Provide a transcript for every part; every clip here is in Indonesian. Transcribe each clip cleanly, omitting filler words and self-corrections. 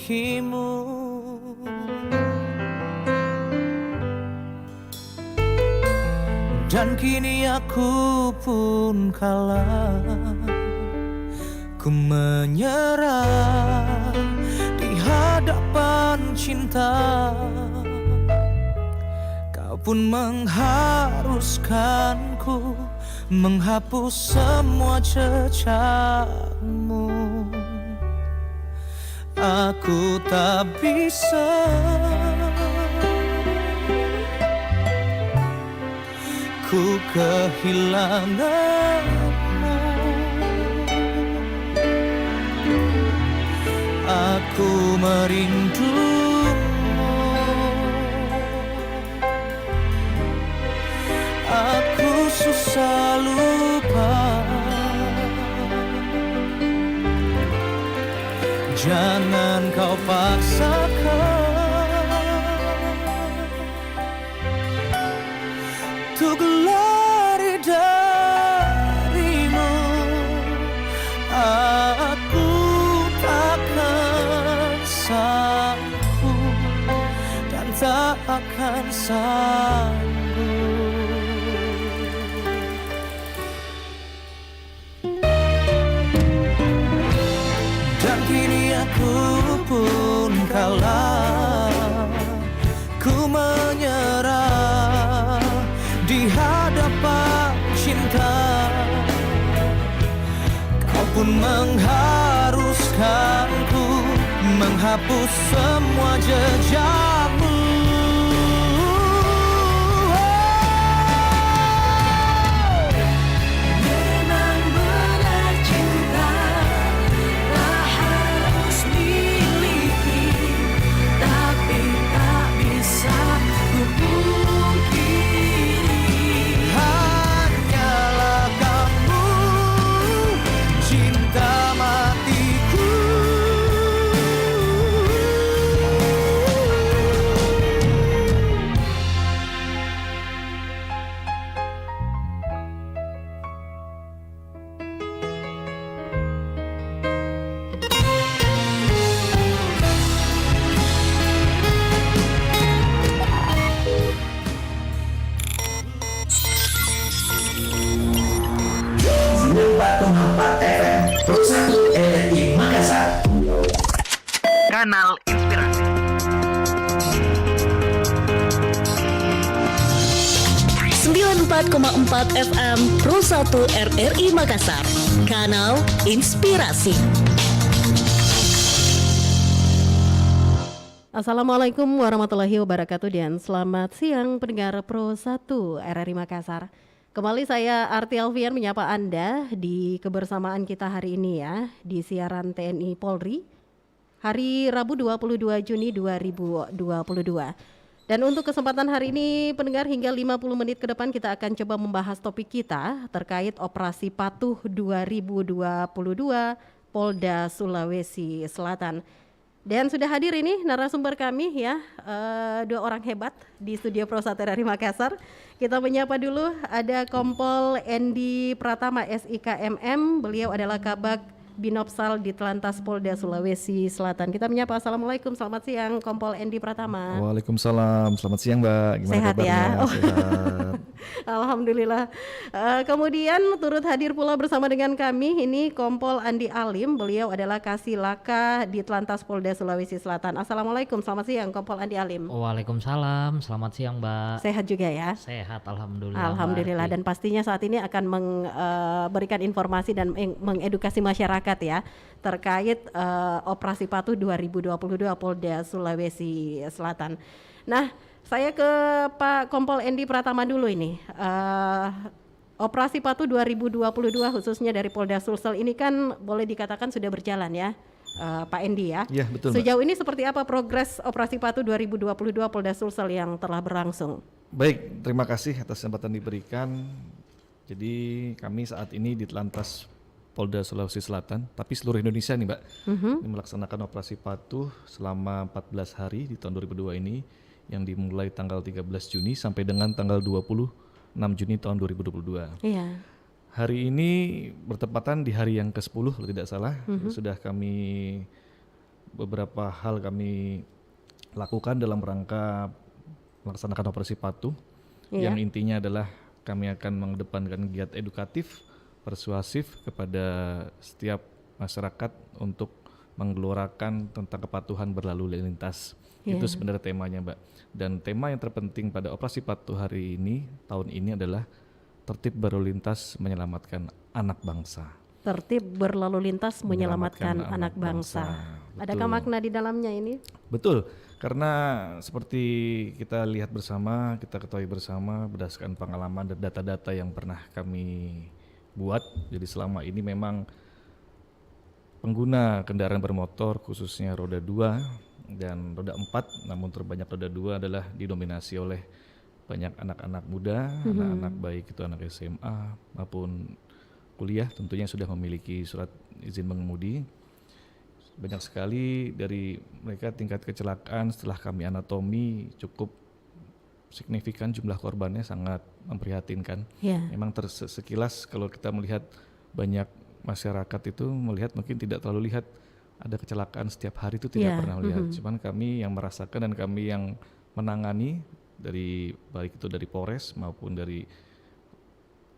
memilikimu. Dan kini aku pun kalah, ku menyerah di hadapan cinta. Kau pun mengharuskanku menghapus semua jejakmu. Aku tak bisa, ku kehilanganmu. Aku merindumu. Aku susah lupa. Jangan kau paksakan untuk lari darimu. Aku takkan sanggup dan tak akan sanggup. Dan kini aku pun kalah, ku menyerah di hadapan cinta. Kau pun mengharuskanku menghapus semua jejakmu. Memang benar cinta tak harus miliki, tapi tak bisa ku pungkiri. Hanyalah kamu, cinta matiku. FM Pro 1 RRI Makassar. Kanal Inspirasi. .4 FM Pro 1 RRI Makassar, Kanal Inspirasi. Assalamualaikum warahmatullahi wabarakatuh dan selamat siang pendengar Pro 1 RRI Makassar. Kembali saya Arti Alfian menyapa Anda di kebersamaan kita hari ini ya, di siaran TNI Polri, hari Rabu 22 Juni 2022. Dan untuk kesempatan hari ini pendengar, hingga 50 menit ke depan kita akan coba membahas topik kita terkait Operasi Patuh 2022 Polda Sulawesi Selatan. Dan sudah hadir ini narasumber kami ya, dua orang hebat di studio Pro 1 RRI Makassar. Kita menyapa dulu, ada Kompol Endi Pratama SIKMM, beliau adalah Kabag Binopsal di Telantas Polda Sulawesi Selatan. Kita menyapa, assalamualaikum, selamat siang Kompol Endi Pratama. Waalaikumsalam, selamat siang Mbak. Gimana Sehat kabarnya? ya? Oh. Sehat. Alhamdulillah. Kemudian turut hadir pula bersama dengan kami ini Kompol Andi Alim, beliau adalah Kasih Laka di Telantas Polda Sulawesi Selatan. Assalamualaikum, selamat siang Kompol Andi Alim. Waalaikumsalam, selamat siang Mbak. Sehat juga ya? Sehat, alhamdulillah. Alhamdulillah, dan pastinya saat ini akan memberikan informasi dan mengedukasi masyarakat ya terkait Operasi Patuh 2022 Polda Sulawesi Selatan. Nah, saya ke Pak Kompol Endi Pratama dulu ini. Operasi Patuh 2022 khususnya dari Polda Sulsel ini kan boleh dikatakan sudah berjalan ya, Pak Endi ya. Iya, betul. Sejauh ini seperti apa progres Operasi Patuh 2022 Polda Sulsel yang telah berlangsung? Baik, terima kasih atas kesempatan diberikan. Jadi kami saat ini di Telantas Polda Sulawesi Selatan, tapi seluruh Indonesia nih Mbak, ini melaksanakan operasi patuh selama 14 hari di tahun 2002 ini, yang dimulai tanggal 13 Juni sampai dengan tanggal 26 Juni tahun 2022. Iya. Hari ini bertepatan di hari yang ke-10 kalau tidak salah, sudah kami beberapa hal kami lakukan dalam rangka melaksanakan operasi patuh, Iya. yang intinya adalah kami akan mengedepankan giat edukatif, persuasif kepada setiap masyarakat untuk menggelorakan tentang kepatuhan berlalu lintas. Iya. Itu sebenarnya temanya, Mbak. Dan tema yang terpenting pada operasi patuh hari ini, tahun ini adalah tertib berlalu lintas menyelamatkan anak bangsa. Tertib berlalu lintas menyelamatkan anak bangsa. Adakah Betul. makna di dalamnya ini? Betul, karena seperti kita lihat bersama, kita ketahui bersama berdasarkan pengalaman dan data-data yang pernah kami buat. Jadi selama ini memang pengguna kendaraan bermotor khususnya roda 2 dan roda 4, namun terbanyak roda 2 adalah didominasi oleh banyak anak-anak muda, anak-anak baik itu anak SMA maupun kuliah tentunya sudah memiliki surat izin mengemudi. Banyak sekali dari mereka tingkat kecelakaan setelah kami anatomi cukup signifikan, jumlah korbannya sangat memprihatinkan. Ya. Memang sekilas kalau kita melihat banyak masyarakat itu melihat mungkin tidak terlalu lihat ada kecelakaan setiap hari itu tidak Ya, pernah melihat. Cuman kami yang merasakan dan kami yang menangani dari baik itu dari Polres maupun dari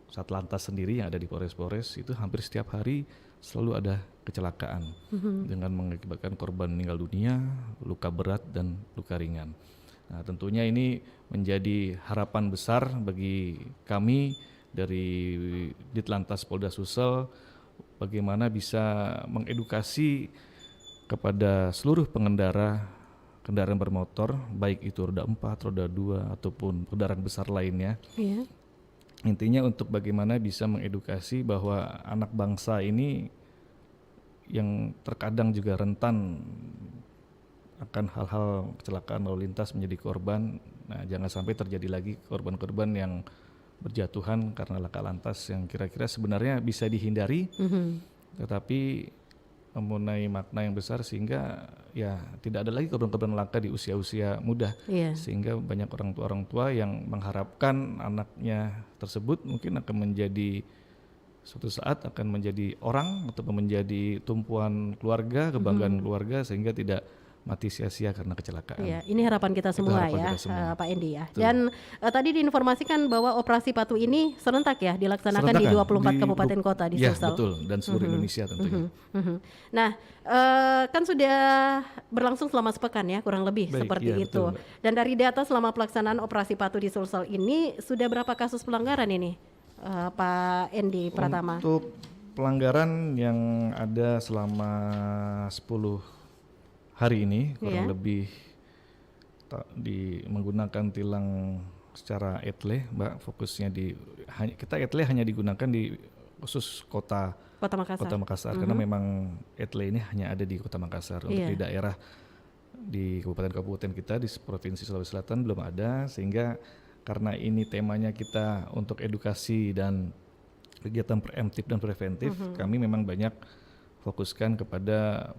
Satlantas sendiri yang ada di Polres-Polres itu hampir setiap hari selalu ada kecelakaan dengan mengakibatkan korban meninggal dunia, luka berat dan luka ringan. Nah, tentunya ini menjadi harapan besar bagi kami dari Ditlantas Polda Sulsel bagaimana bisa mengedukasi kepada seluruh pengendara kendaraan bermotor baik itu roda 4, roda 2 ataupun kendaraan besar lainnya. Iya. Intinya untuk bagaimana bisa mengedukasi bahwa anak bangsa ini yang terkadang juga rentan akan hal-hal kecelakaan lalu lintas menjadi korban. Nah, jangan sampai terjadi lagi korban-korban yang berjatuhan karena laka lantas yang kira-kira sebenarnya bisa dihindari, tetapi mempunyai makna yang besar sehingga ya tidak ada lagi korban-korban laka di usia-usia muda. Iya. Sehingga banyak orang tua yang mengharapkan anaknya tersebut mungkin akan menjadi suatu saat akan menjadi orang atau menjadi tumpuan keluarga, kebanggaan keluarga sehingga tidak mati sia-sia karena kecelakaan. Iya, ini harapan kita semua harapan ya, kita semua. Pak Endi ya. Betul. Dan tadi diinformasikan bahwa operasi patuh ini serentak ya dilaksanakan di Serentak 24 di kabupaten kota di ya, Sulsel. betul, dan seluruh Indonesia tentunya. Nah, kan sudah berlangsung selama sepekan ya, kurang lebih Baik, seperti iya, itu. betul, Mbak. Dan dari data selama pelaksanaan operasi patuh di Sulsel ini sudah berapa kasus pelanggaran ini, Pak Endi Pratama? Untuk pelanggaran yang ada selama 10 hari ini kurang Iya. lebih menggunakan tilang secara etle, Mbak, fokusnya kita etle hanya digunakan di khusus kota Kota Makassar. karena memang etle ini hanya ada di Kota Makassar. Untuk Iya. di daerah di kabupaten-kabupaten kita di Provinsi Sulawesi Selatan belum ada, sehingga karena ini temanya kita untuk edukasi dan kegiatan preemptif dan preventif, kami memang banyak fokuskan kepada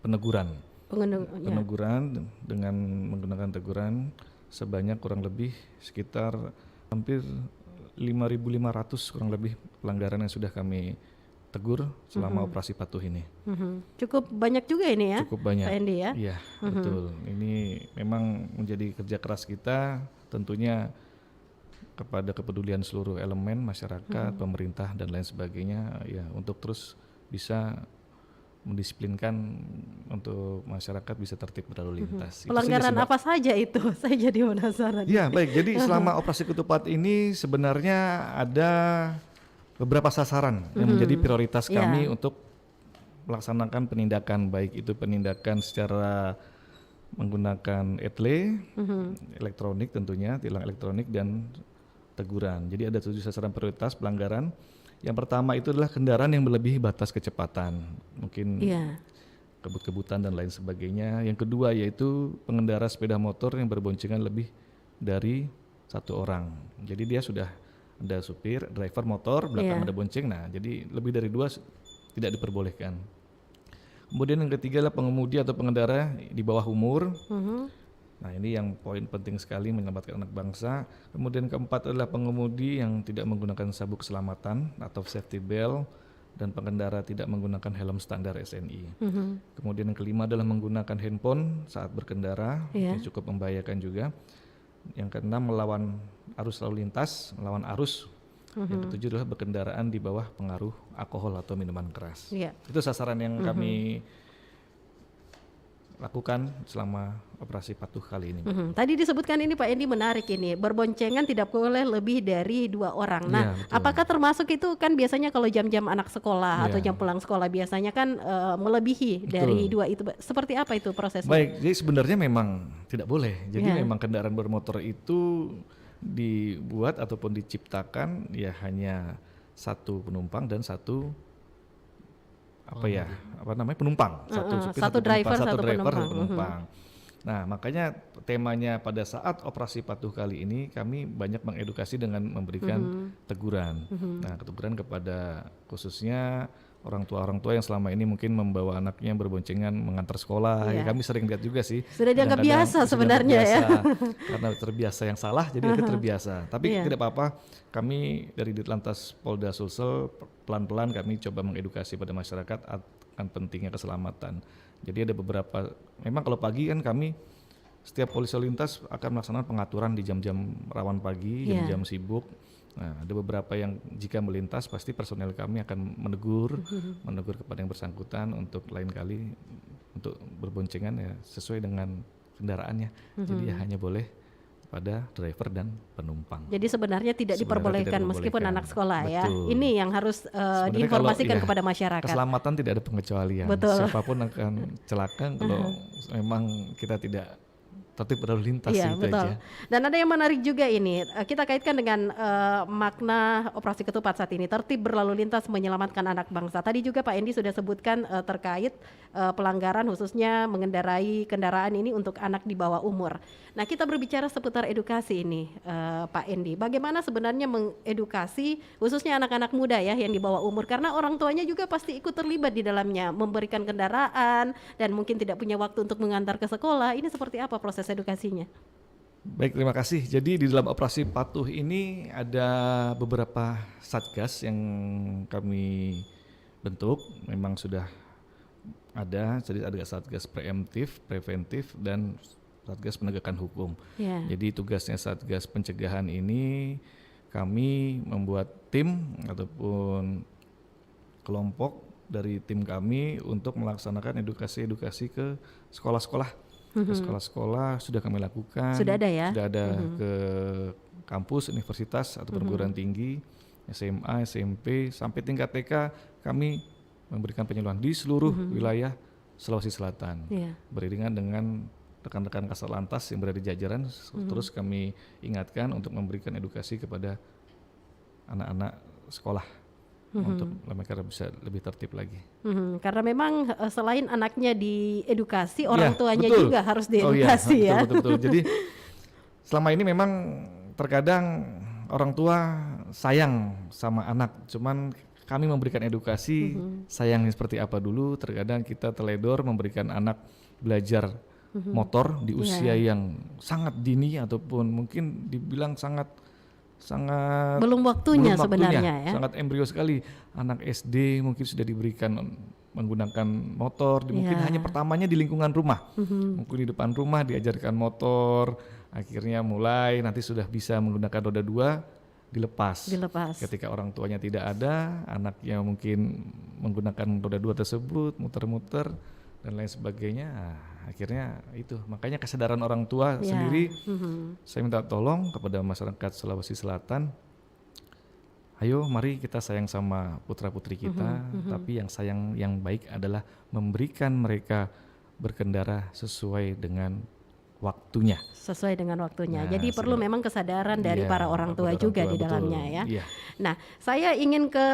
peneguran. Ya. Peneguran dengan menggunakan teguran sebanyak kurang lebih sekitar hampir 5.500 kurang lebih pelanggaran yang sudah kami tegur selama operasi patuh ini. Cukup banyak juga ini ya, Cukup banyak. Pak Endi ya. Iya, betul. Ini memang menjadi kerja keras kita tentunya kepada kepedulian seluruh elemen masyarakat, pemerintah dan lain sebagainya ya untuk terus bisa mendisiplinkan untuk masyarakat bisa tertib berlalu lintas. Itu saja Pelanggaran sih, Mbak. apa saja itu? Saya jadi penasaran. Ya baik, jadi selama operasi ketupat ini sebenarnya ada beberapa sasaran yang menjadi prioritas Ya. kami untuk melaksanakan penindakan, baik itu penindakan secara menggunakan etle, elektronik tentunya, tilang elektronik dan teguran. Jadi ada 7 sasaran prioritas pelanggaran. Yang pertama itu adalah kendaraan yang melebihi batas kecepatan, mungkin Iya. kebut-kebutan dan lain sebagainya. Yang kedua yaitu pengendara sepeda motor yang berboncengan lebih dari 1 orang. Jadi dia sudah ada supir, driver motor, belakang Iya. ada bonceng. Nah, jadi lebih dari 2 tidak diperbolehkan. Kemudian yang ketiga adalah pengemudi atau pengendara di bawah umur. Nah, ini yang poin penting sekali menyelamatkan anak bangsa. Kemudian keempat adalah pengemudi yang tidak menggunakan sabuk keselamatan atau safety belt dan pengendara tidak menggunakan helm standar SNI. Kemudian yang kelima adalah menggunakan handphone saat berkendara, Iya. ini cukup membahayakan juga. Yang keenam melawan arus lalu lintas, melawan arus. Yang ketujuh adalah berkendaraan di bawah pengaruh alkohol atau minuman keras. Iya. Itu sasaran yang kami lakukan selama operasi patuh kali ini. Tadi disebutkan ini Pak Endi menarik ini, berboncengan tidak boleh lebih dari 2 orang. Nah, Iya, betul. apakah termasuk itu kan biasanya kalau jam-jam anak sekolah atau Iya. jam pulang sekolah biasanya kan melebihi dari 2 itu. Seperti apa itu prosesnya? Baik, jadi sebenarnya memang tidak boleh. Jadi Iya. memang kendaraan bermotor itu dibuat ataupun diciptakan ya hanya satu penumpang dan satu penumpang, supir, satu driver, penumpang, satu penumpang. satu penumpang. Nah, makanya temanya pada saat operasi patuh kali ini kami banyak mengedukasi dengan memberikan teguran. Nah, teguran kepada khususnya orang tua yang selama ini mungkin membawa anaknya berboncengan mengantar sekolah. Iya. Ya, kami sering lihat juga sih. Sudah dianggap Kadang-kadang biasa sudah sebenarnya ya. Karena terbiasa yang salah, jadi mereka terbiasa. Tapi Iya. tidak apa-apa. Kami dari Ditlantas Polda Sulsel pelan-pelan kami coba mengedukasi pada masyarakat akan pentingnya keselamatan. Jadi ada beberapa, memang kalau pagi kan kami setiap polisi lalu lintas akan melaksanakan pengaturan di jam-jam rawan pagi, Iya. jam-jam sibuk. Nah, ada beberapa yang jika melintas pasti personel kami akan menegur kepada yang bersangkutan untuk lain kali untuk berboncengan ya sesuai dengan kendaraannya. Jadi ya hanya boleh pada driver dan penumpang. Jadi sebenarnya tidak Sebenarnya diperbolehkan tidak meskipun diperbolehkan. anak sekolah ya. Betul. Ini yang harus Sebenarnya diinformasikan kalau, kepada masyarakat. Keselamatan tidak ada pengecualian. Betul. Siapapun akan celaka kalau memang kita tidak tertib berlalu lintas Iya, itu betul. aja. Dan ada yang menarik juga ini, kita kaitkan dengan makna operasi ketupat saat ini, tertib berlalu lintas menyelamatkan anak bangsa. Tadi juga Pak Endi sudah sebutkan terkait pelanggaran khususnya mengendarai kendaraan ini untuk anak di bawah umur. Nah, kita berbicara seputar edukasi ini, Pak Endi. Bagaimana sebenarnya mengedukasi khususnya anak-anak muda ya yang di bawah umur, karena orang tuanya juga pasti ikut terlibat di dalamnya, memberikan kendaraan dan mungkin tidak punya waktu untuk mengantar ke sekolah. Ini seperti apa proses edukasinya? Baik, terima kasih. Jadi di dalam operasi patuh ini ada beberapa satgas yang kami bentuk. Memang sudah ada, jadi ada satgas preemptif, preventif, dan satgas penegakan hukum. Ya. Jadi tugasnya satgas pencegahan ini kami membuat tim ataupun kelompok dari tim kami untuk melaksanakan edukasi-edukasi ke sekolah-sekolah. Ke sekolah-sekolah sudah kami lakukan. Sudah ada ya? Sudah ada ke kampus, universitas atau perguruan tinggi, SMA, SMP sampai tingkat TK kami memberikan penyuluhan di seluruh wilayah Sulawesi Selatan. Iya. Beriringan dengan rekan-rekan Kasat Lantas yang berada di jajaran, terus kami ingatkan untuk memberikan edukasi kepada anak-anak sekolah untuk mereka bisa lebih tertib lagi. Karena memang selain anaknya diedukasi, orang Iya, tuanya betul. juga harus Oh iya, diedukasi ya. betul. Jadi selama ini memang terkadang orang tua sayang sama anak, cuman kami memberikan edukasi sayangnya seperti apa dulu. Terkadang kita teledor memberikan anak belajar motor di usia yang sangat dini ataupun mungkin dibilang sangat Belum waktunya sebenarnya ya. sangat embrio sekali. Anak SD mungkin sudah diberikan menggunakan motor, mungkin Iya. hanya pertamanya di lingkungan rumah, mungkin di depan rumah diajarkan motor, akhirnya mulai nanti sudah bisa menggunakan roda 2 dilepas. Ketika orang tuanya tidak ada, anaknya mungkin menggunakan roda 2 tersebut muter-muter dan lain sebagainya. Akhirnya itu, makanya kesadaran orang tua Ya. sendiri. Saya minta tolong kepada masyarakat Sulawesi Selatan. Ayo mari kita sayang sama putra-putri kita, tapi yang sayang yang baik adalah memberikan mereka berkendara sesuai dengan waktunya. Sesuai dengan waktunya. Nah, Jadi perlu memang kesadaran dari Iya, para orang tua kepada juga di betul. dalamnya ya. Iya. Nah, saya ingin ke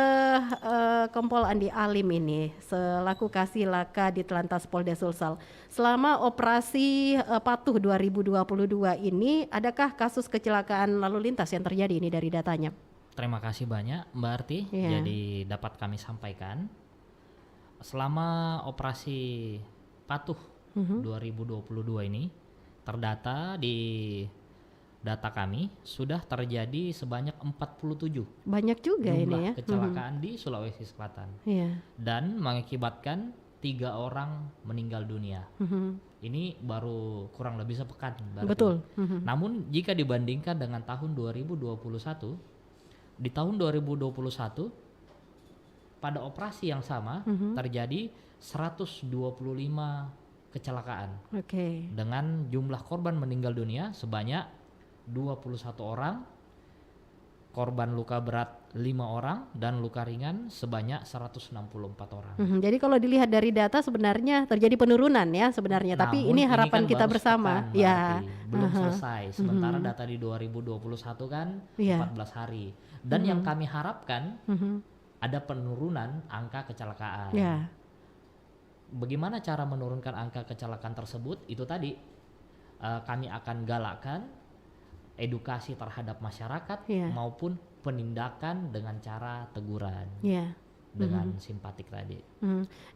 Kompol Andi Alim ini selaku Kasih Laka di Telantas Polda Sulsel. Selama operasi patuh 2022 ini, adakah kasus kecelakaan lalu lintas yang terjadi ini dari datanya? Terima kasih banyak Mbak Arti. Iya. Jadi dapat kami sampaikan selama operasi patuh 2022 ini terdata di data kami sudah terjadi sebanyak 47 Banyak juga ini jumlah ya. kecelakaan di Sulawesi Selatan Iya. dan mengakibatkan 3 orang meninggal dunia. Mhm. Ini baru kurang lebih sepekan berarti. Betul. Namun jika dibandingkan dengan tahun 2021, di tahun 2021 pada operasi yang sama terjadi 125 kecelakaan Oke. dengan jumlah korban meninggal dunia sebanyak 21 orang, korban luka berat 5 orang, dan luka ringan sebanyak 164 orang. Jadi kalau dilihat dari data sebenarnya terjadi penurunan ya sebenarnya, tapi Namun ini harapan kan kita baru bersama. sepekan Ya. berarti, belum selesai. Sementara data di 2021 kan Iya. 14 hari. Dan yang kami harapkan Mhm. ada penurunan angka kecelakaan. Ya. Bagaimana cara menurunkan angka kecelakaan tersebut? Itu tadi kami akan galakkan edukasi terhadap masyarakat Iya. maupun penindakan dengan cara teguran Ya. dengan simpatik tadi.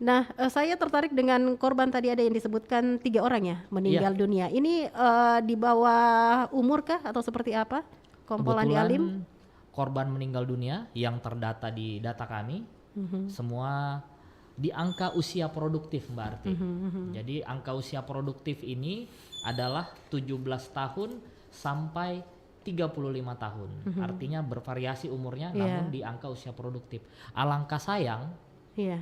Nah, saya tertarik dengan korban tadi ada yang disebutkan 3 orang ya meninggal dunia. Ini di bawah umur kah atau seperti apa? Kompol Andi Alim? Korban meninggal dunia yang terdata di data kami semua di angka usia produktif, Mbak Arti. Jadi angka usia produktif ini adalah 17 tahun sampai 35 tahun. Artinya bervariasi umurnya namun di angka usia produktif. Alangkah sayang Iya.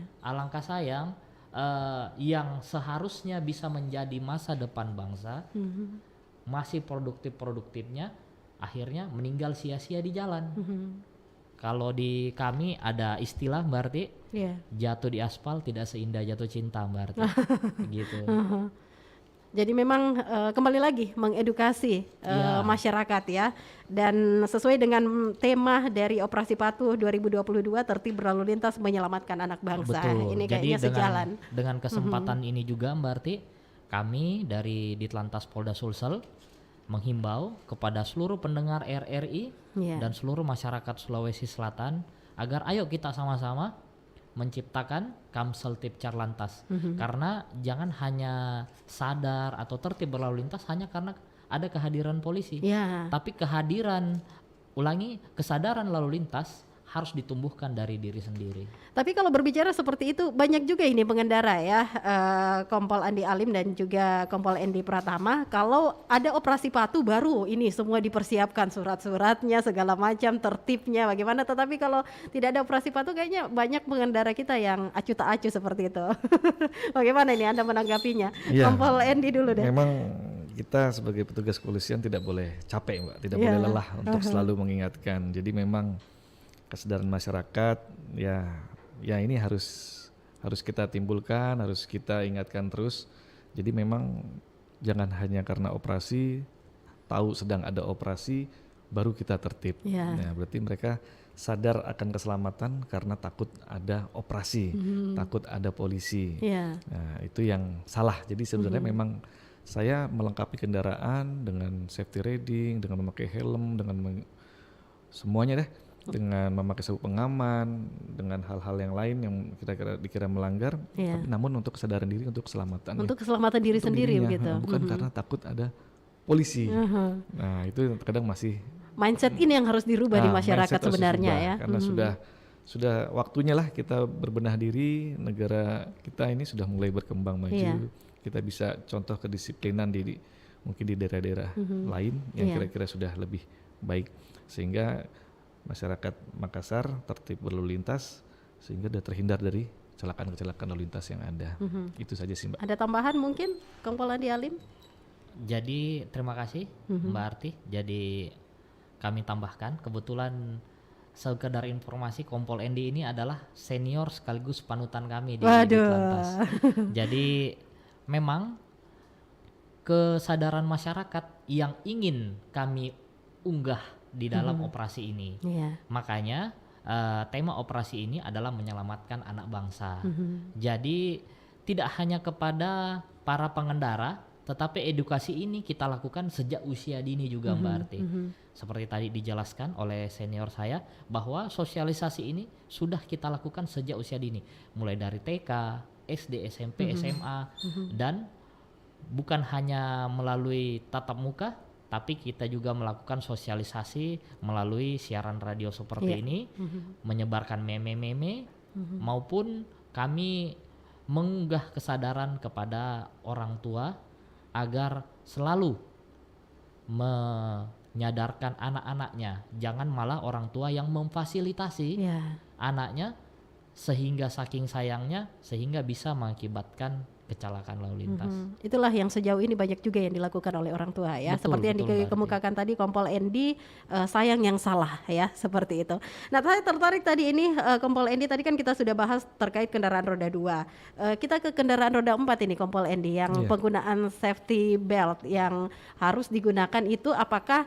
yang seharusnya bisa menjadi masa depan bangsa masih produktifnya akhirnya meninggal sia-sia di jalan. Kalau di kami ada istilah Mbak Arti, Iya. jatuh di aspal tidak seindah jatuh cinta, Mbak Arti. Gitu. Jadi memang kembali lagi mengedukasi Iya. masyarakat ya. Dan sesuai dengan tema dari Operasi Patuh 2022 tertib berlalu lintas menyelamatkan anak bangsa. Betul. Ini Jadi kayaknya sejalan. dengan kesempatan ini juga Mbak Arti, kami dari Ditlantas Polda Sulsel menghimbau kepada seluruh pendengar RRI Iya. dan seluruh masyarakat Sulawesi Selatan agar ayo kita sama-sama menciptakan Kamseltib Carlantas. Karena jangan hanya sadar atau tertib berlalu lintas hanya karena ada kehadiran polisi. Ya. Tapi kesadaran lalu lintas harus ditumbuhkan dari diri sendiri. Tapi kalau berbicara seperti itu banyak juga ini pengendara ya, Kompol Andi Alim dan juga Kompol Endi Pratama. Kalau ada operasi patuh baru ini semua dipersiapkan surat-suratnya segala macam tertibnya bagaimana. Tetapi kalau tidak ada operasi patuh kayaknya banyak pengendara kita yang acuh tak acuh seperti itu. Bagaimana ini Anda menanggapinya? Iya. Kompol Endi dulu deh. Memang kita sebagai petugas kepolisian tidak boleh capek, Mbak, tidak Iya. boleh lelah untuk selalu mengingatkan. Jadi memang kesadaran masyarakat ya ini harus kita timbulkan, harus kita ingatkan terus. Jadi memang jangan hanya karena operasi tahu sedang ada operasi baru kita tertib. Ya. Nah, berarti mereka sadar akan keselamatan karena takut ada operasi, takut ada polisi. Ya. Nah, itu yang salah. Jadi sebenarnya memang saya melengkapi kendaraan dengan safety riding, dengan memakai helm, dengan semuanya deh, dengan memakai sabuk pengaman, dengan hal-hal yang lain yang dikira melanggar, Iya. tapi namun untuk kesadaran diri untuk keselamatan. Untuk keselamatan diri Untuk sendiri dirinya, begitu. bukan karena takut ada polisi. Nah, itu kadang masih Mindset ini yang harus dirubah di mindset masyarakat harus sebenarnya dirubah, ya. karena sudah waktunya lah kita berbenah diri. Negara kita ini sudah mulai berkembang maju. Iya. Kita bisa contoh kedisiplinan mungkin di daerah-daerah lain yang Iya. kira-kira sudah lebih baik, sehingga masyarakat Makassar tertib berlalu lintas sehingga sudah terhindar dari kecelakaan lalu lintas yang ada. Itu saja sih, Mbak. Ada tambahan mungkin Kompol Andi Alim? Jadi terima kasih Mbak Arti. Jadi kami tambahkan kebetulan sekedar informasi Kompol Endi ini adalah senior sekaligus panutan kami di Ditlantas. Jadi memang kesadaran masyarakat yang ingin kami unggah di dalam operasi ini. Iya. Makanya tema operasi ini adalah menyelamatkan anak bangsa. Jadi tidak hanya kepada para pengendara, tetapi edukasi ini kita lakukan sejak usia dini juga Mbak Arti. Seperti tadi dijelaskan oleh senior saya bahwa sosialisasi ini sudah kita lakukan sejak usia dini, mulai dari TK, SD, SMP, SMA, dan bukan hanya melalui tatap muka, tapi kita juga melakukan sosialisasi melalui siaran radio seperti Iya. ini, menyebarkan meme-meme, maupun kami mengunggah kesadaran kepada orang tua agar selalu menyadarkan anak-anaknya, jangan malah orang tua yang memfasilitasi Ya. anaknya sehingga saking sayangnya sehingga bisa mengakibatkan kecelakaan lalu lintas. Itulah yang sejauh ini banyak juga yang dilakukan oleh orang tua ya. Betul, Seperti yang betul, Mbak dikemukakan tadi Kompol Endi, sayang yang salah ya, seperti itu. Nah, saya tertarik tadi ini Kompol Endi, tadi kan kita sudah bahas terkait kendaraan roda 2. Kita ke kendaraan roda 4 ini Kompol Endi, yang Iya. penggunaan safety belt yang harus digunakan itu apakah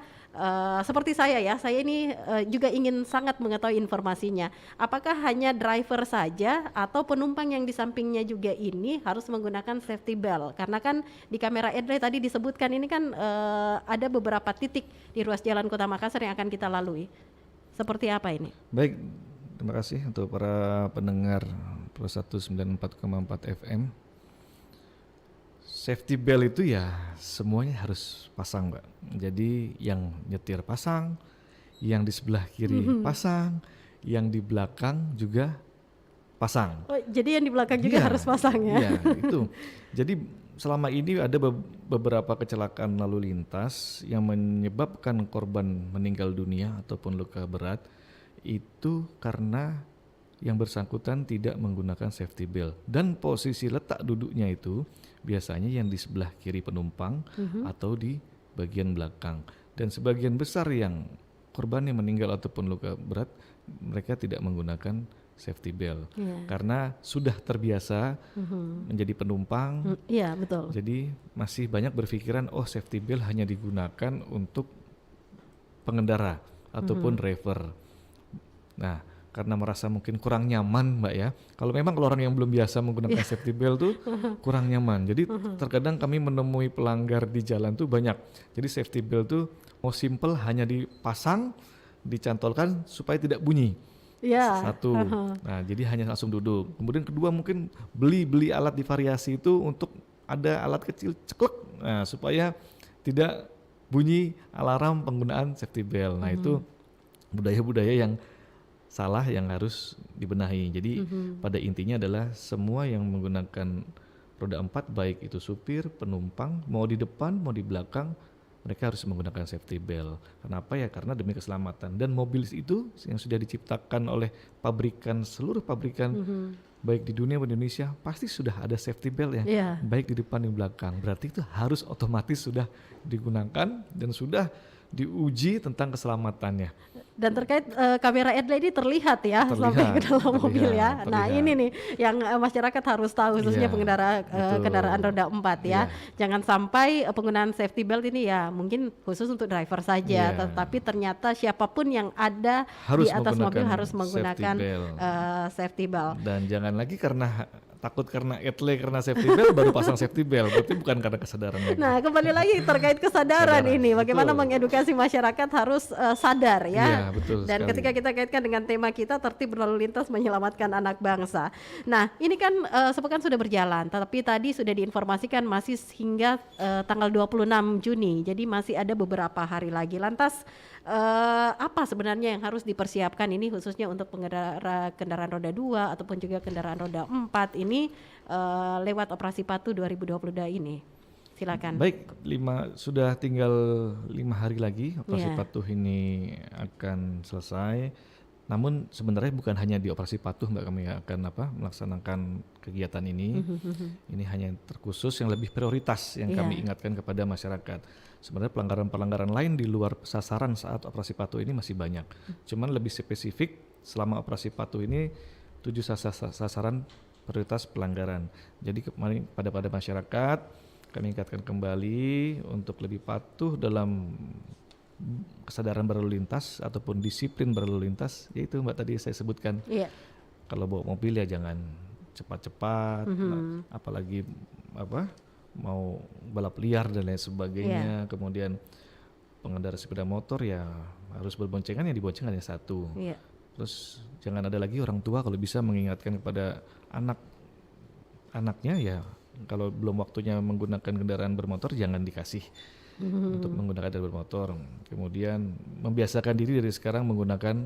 seperti saya ya, saya ini juga ingin sangat mengetahui informasinya. Apakah hanya driver saja atau penumpang yang di sampingnya juga ini harus menggunakan safety belt? Karena kan di kamera headlight tadi disebutkan ini kan ada beberapa titik di ruas jalan Kota Makassar yang akan kita lalui. Seperti apa ini? Baik, terima kasih untuk para pendengar Pro 194,4 FM. Safety belt itu ya semuanya harus pasang, Mbak. Jadi yang nyetir pasang, yang di sebelah kiri pasang, yang di belakang juga pasang. Oh, jadi yang di belakang juga Iya, harus pasang ya? Iya, itu. Jadi selama ini ada beberapa kecelakaan lalu lintas yang menyebabkan korban meninggal dunia ataupun luka berat itu karena yang bersangkutan tidak menggunakan safety belt, dan posisi letak duduknya itu biasanya yang di sebelah kiri penumpang atau di bagian belakang, dan sebagian besar yang korban yang meninggal ataupun luka berat mereka tidak menggunakan safety belt karena sudah terbiasa menjadi penumpang. Iya, betul. Jadi masih banyak berpikiran safety belt hanya digunakan untuk pengendara ataupun driver. Nah, karena merasa mungkin kurang nyaman, Mbak ya. Kalau orang yang belum biasa menggunakan safety belt tuh kurang nyaman. Jadi terkadang kami menemui pelanggar di jalan tuh banyak. Jadi safety belt tuh mau simple, hanya dipasang, dicantolkan supaya tidak bunyi. Iya. Satu. Nah, jadi hanya langsung duduk. Kemudian kedua mungkin beli alat di variasi itu untuk ada alat kecil ceklek. Nah, supaya tidak bunyi alarm penggunaan safety belt. Nah, itu budaya-budaya yang salah yang harus dibenahi. Jadi pada intinya adalah semua yang menggunakan roda 4 baik itu supir, penumpang, mau di depan, mau di belakang, mereka harus menggunakan safety belt. Kenapa ya? Karena demi keselamatan. Dan mobil itu yang sudah diciptakan oleh seluruh pabrikan baik di dunia maupun Indonesia pasti sudah ada safety belt ya. Iya. Baik di depan di belakang. Berarti itu harus otomatis sudah digunakan dan sudah diuji tentang keselamatannya. Dan terkait kamera headlight ini terlihat ya sampai ke dalam mobil ya. Nah, terlihat. ini nih yang masyarakat harus tahu, khususnya Iya, pengendara betul. kendaraan roda 4 ya. Jangan sampai penggunaan safety belt ini ya mungkin khusus untuk driver saja, Iya. tetapi ternyata siapapun yang ada Harus di atas mobil menggunakan harus menggunakan safety belt. safety belt. Dan jangan lagi takut karena karena safety belt baru pasang safety belt, berarti bukan karena kesadaran lagi. Nah, kembali lagi terkait kesadaran Kesadaran, ini, bagaimana betul. mengedukasi masyarakat harus sadar ya. Iya, betul Dan sekali. ketika kita kaitkan dengan tema kita tertib berlalu lintas menyelamatkan anak bangsa. Nah, ini kan sepekan sudah berjalan, tapi tadi sudah diinformasikan masih hingga tanggal 26 Juni. Jadi masih ada beberapa hari lagi. Lantas apa sebenarnya yang harus dipersiapkan ini khususnya untuk pengendara kendaraan roda 2 ataupun juga kendaraan roda 4 ini lewat operasi Patuh 2022 ini? Silakan. Baik, sudah tinggal 5 hari lagi operasi Iya. patuh ini akan selesai. Namun sebenarnya bukan hanya di operasi patuh Mbak kami akan melaksanakan kegiatan ini. Ini hanya terkhusus yang lebih prioritas yang Iya. kami ingatkan kepada masyarakat. Sebenarnya pelanggaran-pelanggaran lain di luar sasaran saat operasi patuh ini masih banyak. Cuman lebih spesifik selama operasi patuh ini 7 sasaran prioritas pelanggaran. Jadi kemarin pada masyarakat kami ingatkan kembali untuk lebih patuh dalam kesadaran berlalu lintas ataupun disiplin berlalu lintas, yaitu Mbak tadi saya sebutkan. Iya. Kalau bawa mobil ya jangan cepat-cepat, apalagi mau balap liar dan lain sebagainya. Kemudian pengendara sepeda motor ya harus berboncengan, yang diboncengan hanya satu. Iya. Terus jangan ada lagi orang tua kalau bisa mengingatkan kepada anaknya ya, kalau belum waktunya menggunakan kendaraan bermotor jangan dikasih untuk menggunakan kendaraan bermotor. Kemudian membiasakan diri dari sekarang menggunakan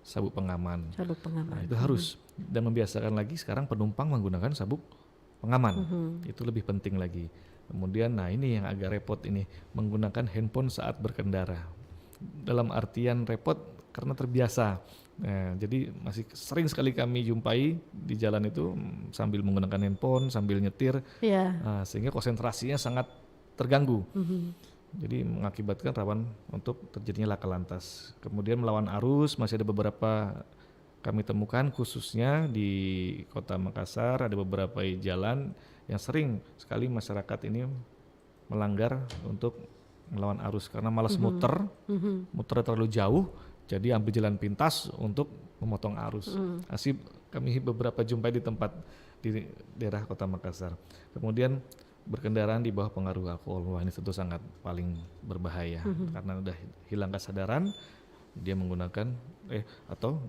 sabuk pengaman. Sabuk Nah, pengaman. itu harus, dan membiasakan lagi sekarang penumpang menggunakan sabuk pengaman. Itu lebih penting lagi. Kemudian nah ini yang agak repot ini, menggunakan handphone saat berkendara. Dalam artian repot karena terbiasa. Nah, jadi masih sering sekali kami jumpai di jalan itu sambil menggunakan handphone, sambil nyetir, Iya. sehingga konsentrasinya sangat terganggu. Jadi mengakibatkan rawan untuk terjadinya laka lantas. Kemudian melawan arus masih ada beberapa kami temukan, khususnya di Kota Makassar ada beberapa jalan yang sering sekali masyarakat ini melanggar untuk melawan arus karena malas muter terlalu jauh, jadi ambil jalan pintas untuk memotong arus. Asib kami beberapa jumpai di tempat di daerah Kota Makassar. Kemudian berkendaraan di bawah pengaruh alkohol, wah ini tentu sangat paling berbahaya karena udah hilang kesadaran, dia menggunakan atau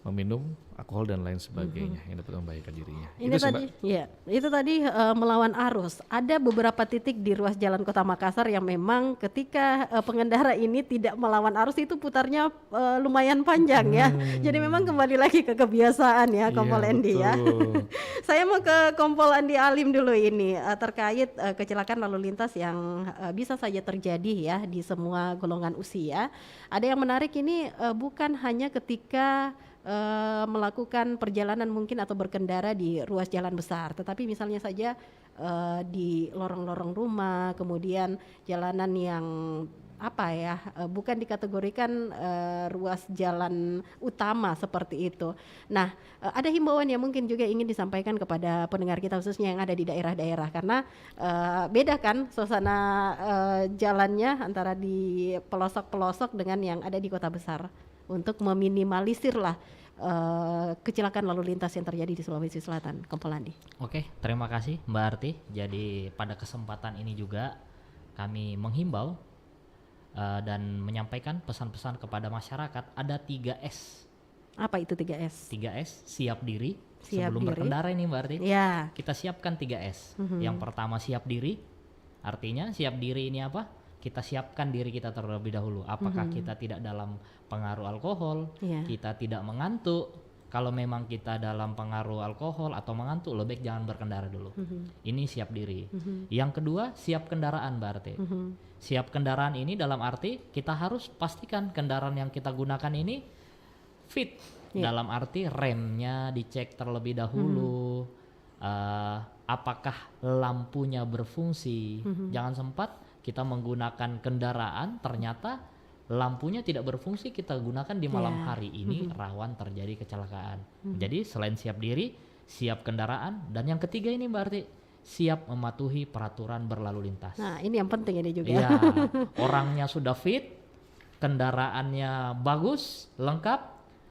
meminum alkohol dan lain sebagainya yang dapat membahayakan dirinya. Ini Itu sih, tadi, Mbak. ya, itu tadi melawan arus. Ada beberapa titik di ruas jalan Kota Makassar yang memang ketika pengendara ini tidak melawan arus itu putarnya lumayan panjang ya. Jadi memang kembali lagi ke kebiasaan ya, Kompol Iya, Andi ya. betul. Saya mau ke Kompol Andi Alim dulu ini terkait kecelakaan lalu lintas yang bisa saja terjadi ya di semua golongan usia. Ada yang menarik ini bukan hanya ketika melakukan perjalanan mungkin atau berkendara di ruas jalan besar, tetapi misalnya saja di lorong-lorong rumah, kemudian jalanan yang bukan dikategorikan ruas jalan utama seperti itu. Nah, ada himbauan yang mungkin juga ingin disampaikan kepada pendengar kita khususnya yang ada di daerah-daerah karena beda kan suasana jalannya antara di pelosok-pelosok dengan yang ada di kota besar untuk meminimalisir lah kecelakaan lalu lintas yang terjadi di Sulawesi Selatan. Kompol Andi. Oke, terima kasih Mbak Arti. Jadi pada kesempatan ini juga kami menghimbau dan menyampaikan pesan-pesan kepada masyarakat. Ada 3S. Apa itu 3S? 3S, siap diri. Siap Sebelum diri. berkendara ini Mbak Arti, Ya. kita siapkan 3S. Yang pertama siap diri. Artinya siap diri ini apa? Kita siapkan diri kita terlebih dahulu. Apakah kita tidak dalam pengaruh alkohol, Iya. kita tidak mengantuk. Kalau memang kita dalam pengaruh alkohol atau mengantuk, lebih baik jangan berkendara dulu. Ini siap diri. Yang kedua, siap kendaraan berarti. Siap kendaraan ini dalam arti kita harus pastikan kendaraan yang kita gunakan ini fit. Iya. Dalam arti remnya dicek terlebih dahulu. Apakah lampunya berfungsi? Jangan sempat kita menggunakan kendaraan ternyata lampunya tidak berfungsi, kita gunakan di malam Yeah. hari, ini rawan terjadi kecelakaan. Jadi selain siap diri, siap kendaraan, dan yang ketiga ini berarti siap mematuhi peraturan berlalu lintas. Nah, ini yang penting ini juga. Iya, orangnya sudah fit, kendaraannya bagus, lengkap,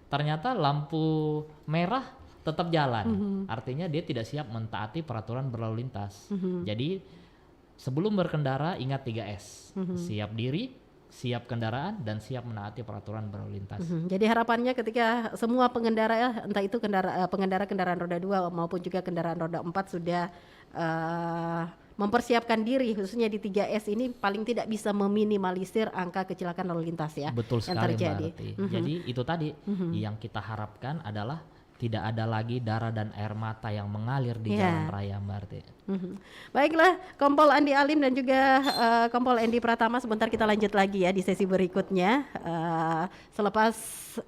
ternyata lampu merah tetap jalan. Artinya dia tidak siap mentaati peraturan berlalu lintas. Jadi sebelum berkendara ingat 3S. Siap diri, siap kendaraan, dan siap menaati peraturan berlalu lintas. Jadi harapannya ketika semua pengendara ya, entah itu pengendara kendaraan roda 2 maupun juga kendaraan roda 4 sudah mempersiapkan diri khususnya di 3S ini paling tidak bisa meminimalisir angka kecelakaan lalu lintas ya. Betul yang sekali Mbak terjadi. Arti. Jadi itu tadi yang kita harapkan adalah tidak ada lagi darah dan air mata yang mengalir di Iya. jalan raya Mbak Arti. Baiklah, Kompol Andi Alim dan juga Kompol Endi Pratama, sebentar kita lanjut lagi ya di sesi berikutnya selepas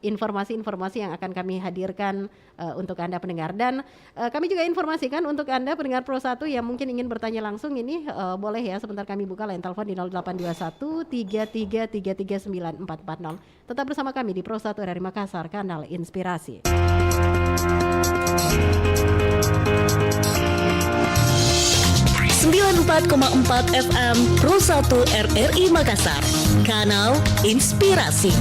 informasi-informasi yang akan kami hadirkan untuk Anda pendengar. Dan kami juga informasikan untuk Anda pendengar Pro 1 yang mungkin ingin bertanya langsung ini boleh ya, sebentar kami buka line telepon di 0821 3333 9440. Tetap bersama kami di Pro 1 RRI Makassar, Kanal Inspirasi. 94,4 FM Pro 1 RRI Makassar, Kanal Inspirasi.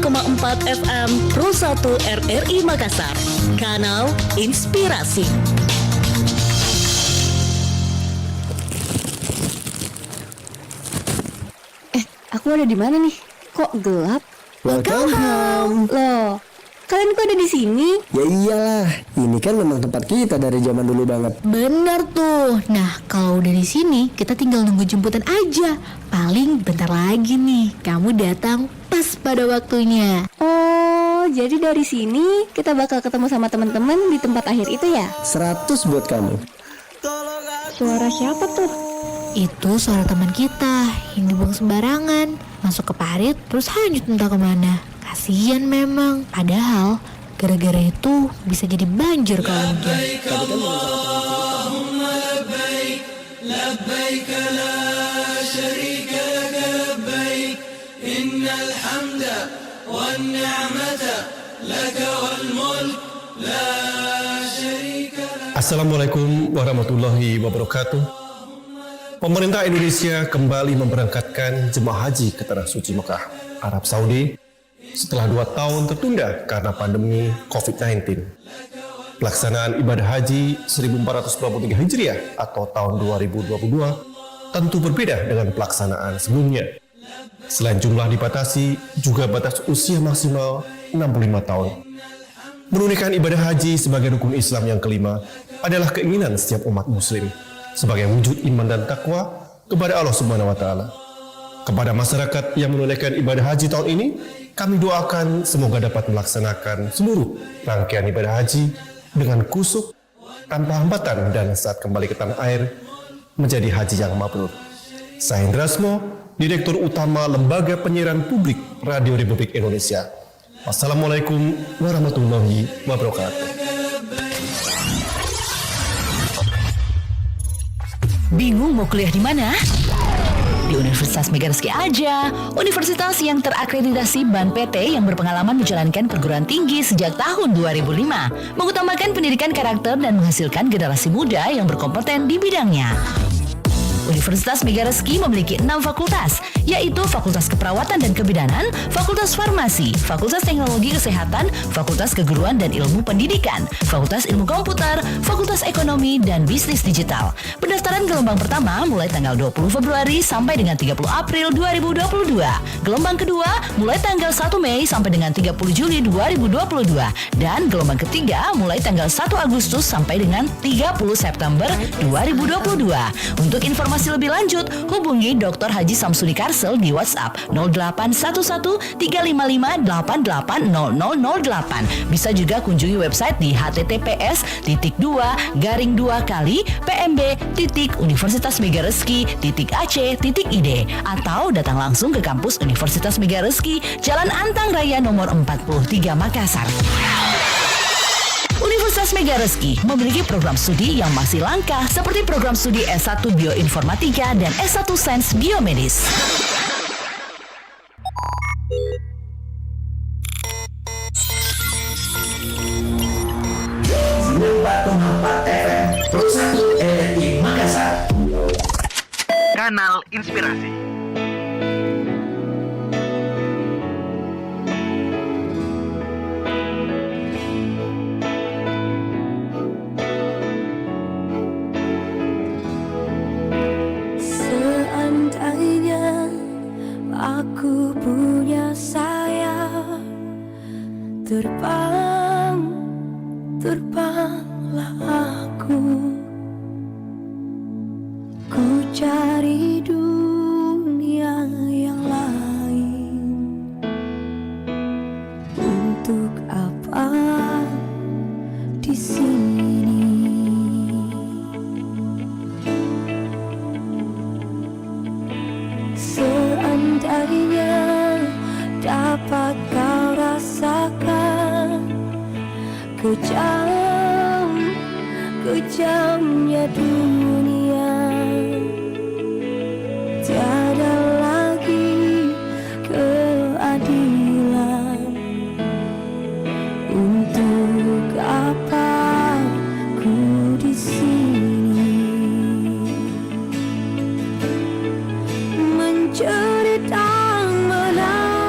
FM Pro 1 RRI Makassar. Kanal Inspirasi. Aku ada di mana nih? Kok gelap? Welcome home. Loh, kalian kok ada di sini? Ya iyalah, ini kan memang tempat kita dari zaman dulu banget. Bener tuh. Nah, kalau udah di sini, kita tinggal nunggu jemputan aja. Paling bentar lagi nih, kamu datang pas pada waktunya. Oh, jadi dari sini kita bakal ketemu sama teman-teman di tempat akhir itu ya? 100 buat kamu. Suara siapa tuh? Itu suara teman kita yang dibuang sembarangan, masuk ke parit terus hanyut entah kemana. Kasian memang, padahal gara-gara itu bisa jadi banjir kalau hujan. Assalamualaikum warahmatullahi wabarakatuh. Pemerintah Indonesia kembali memberangkatkan jemaah haji ke Tanah Suci Mekah, Arab Saudi setelah 2 tahun tertunda karena pandemi COVID-19. Pelaksanaan ibadah haji 1423 Hijriah atau tahun 2022 tentu berbeda dengan pelaksanaan sebelumnya. Selain jumlah dibatasi, juga batas usia maksimal 65 tahun. Menunaikan ibadah haji sebagai rukun Islam yang kelima adalah keinginan setiap umat muslim sebagai wujud iman dan takwa kepada Allah Subhanahu wa taala. Kepada masyarakat yang menunaikan ibadah haji tahun ini, kami doakan semoga dapat melaksanakan seluruh rangkaian ibadah haji dengan kusuk, tanpa hambatan, dan saat kembali ke tanah air menjadi haji yang mabrur. Saya Indrasmo, Direktur Utama Lembaga Penyiaran Publik Radio Republik Indonesia. Wassalamualaikum warahmatullahi wabarakatuh. Bingung mau kuliah di mana? Di Universitas Megawati aja, universitas yang terakreditasi BAN PT yang berpengalaman menjalankan perguruan tinggi sejak tahun 2005, mengutamakan pendidikan karakter dan menghasilkan generasi muda yang berkompeten di bidangnya. Universitas Megawati memiliki 6 fakultas, yaitu Fakultas Keperawatan dan Kebidanan, Fakultas Farmasi, Fakultas Teknologi Kesehatan, Fakultas Keguruan dan Ilmu Pendidikan, Fakultas Ilmu Komputer, Fakultas Ekonomi dan Bisnis Digital. Pendaftaran gelombang pertama mulai tanggal 20 Februari sampai dengan 30 April 2022. Gelombang kedua mulai tanggal 1 Mei sampai dengan 30 Juli 2022. Dan gelombang ketiga mulai tanggal 1 Agustus sampai dengan 30 September 2022. Untuk informasi lebih lanjut, hubungi Dr. Haji Samsudi Karsel di WhatsApp 0811-35588008. Bisa juga kunjungi website di https://pmb.universitasmegareski.ac.id atau datang langsung ke kampus Universitas Megareski, Jalan Antang Raya nomor 43 Makassar. Universitas Megareski memiliki program studi yang masih langka seperti program studi S1 Bioinformatika dan S1 Sains Biomedis. FM Pro 1 RRI Makassar. Kanal Inspirasi. Seandainya aku punya sayap, terbanglah aku. Ku cari dunia yang lain. Untuk apa di sini? Seandainya dapat kau rasakan kejamnya dunia, tiada lagi keadilan. Untuk apa ku di sini mencerita menangis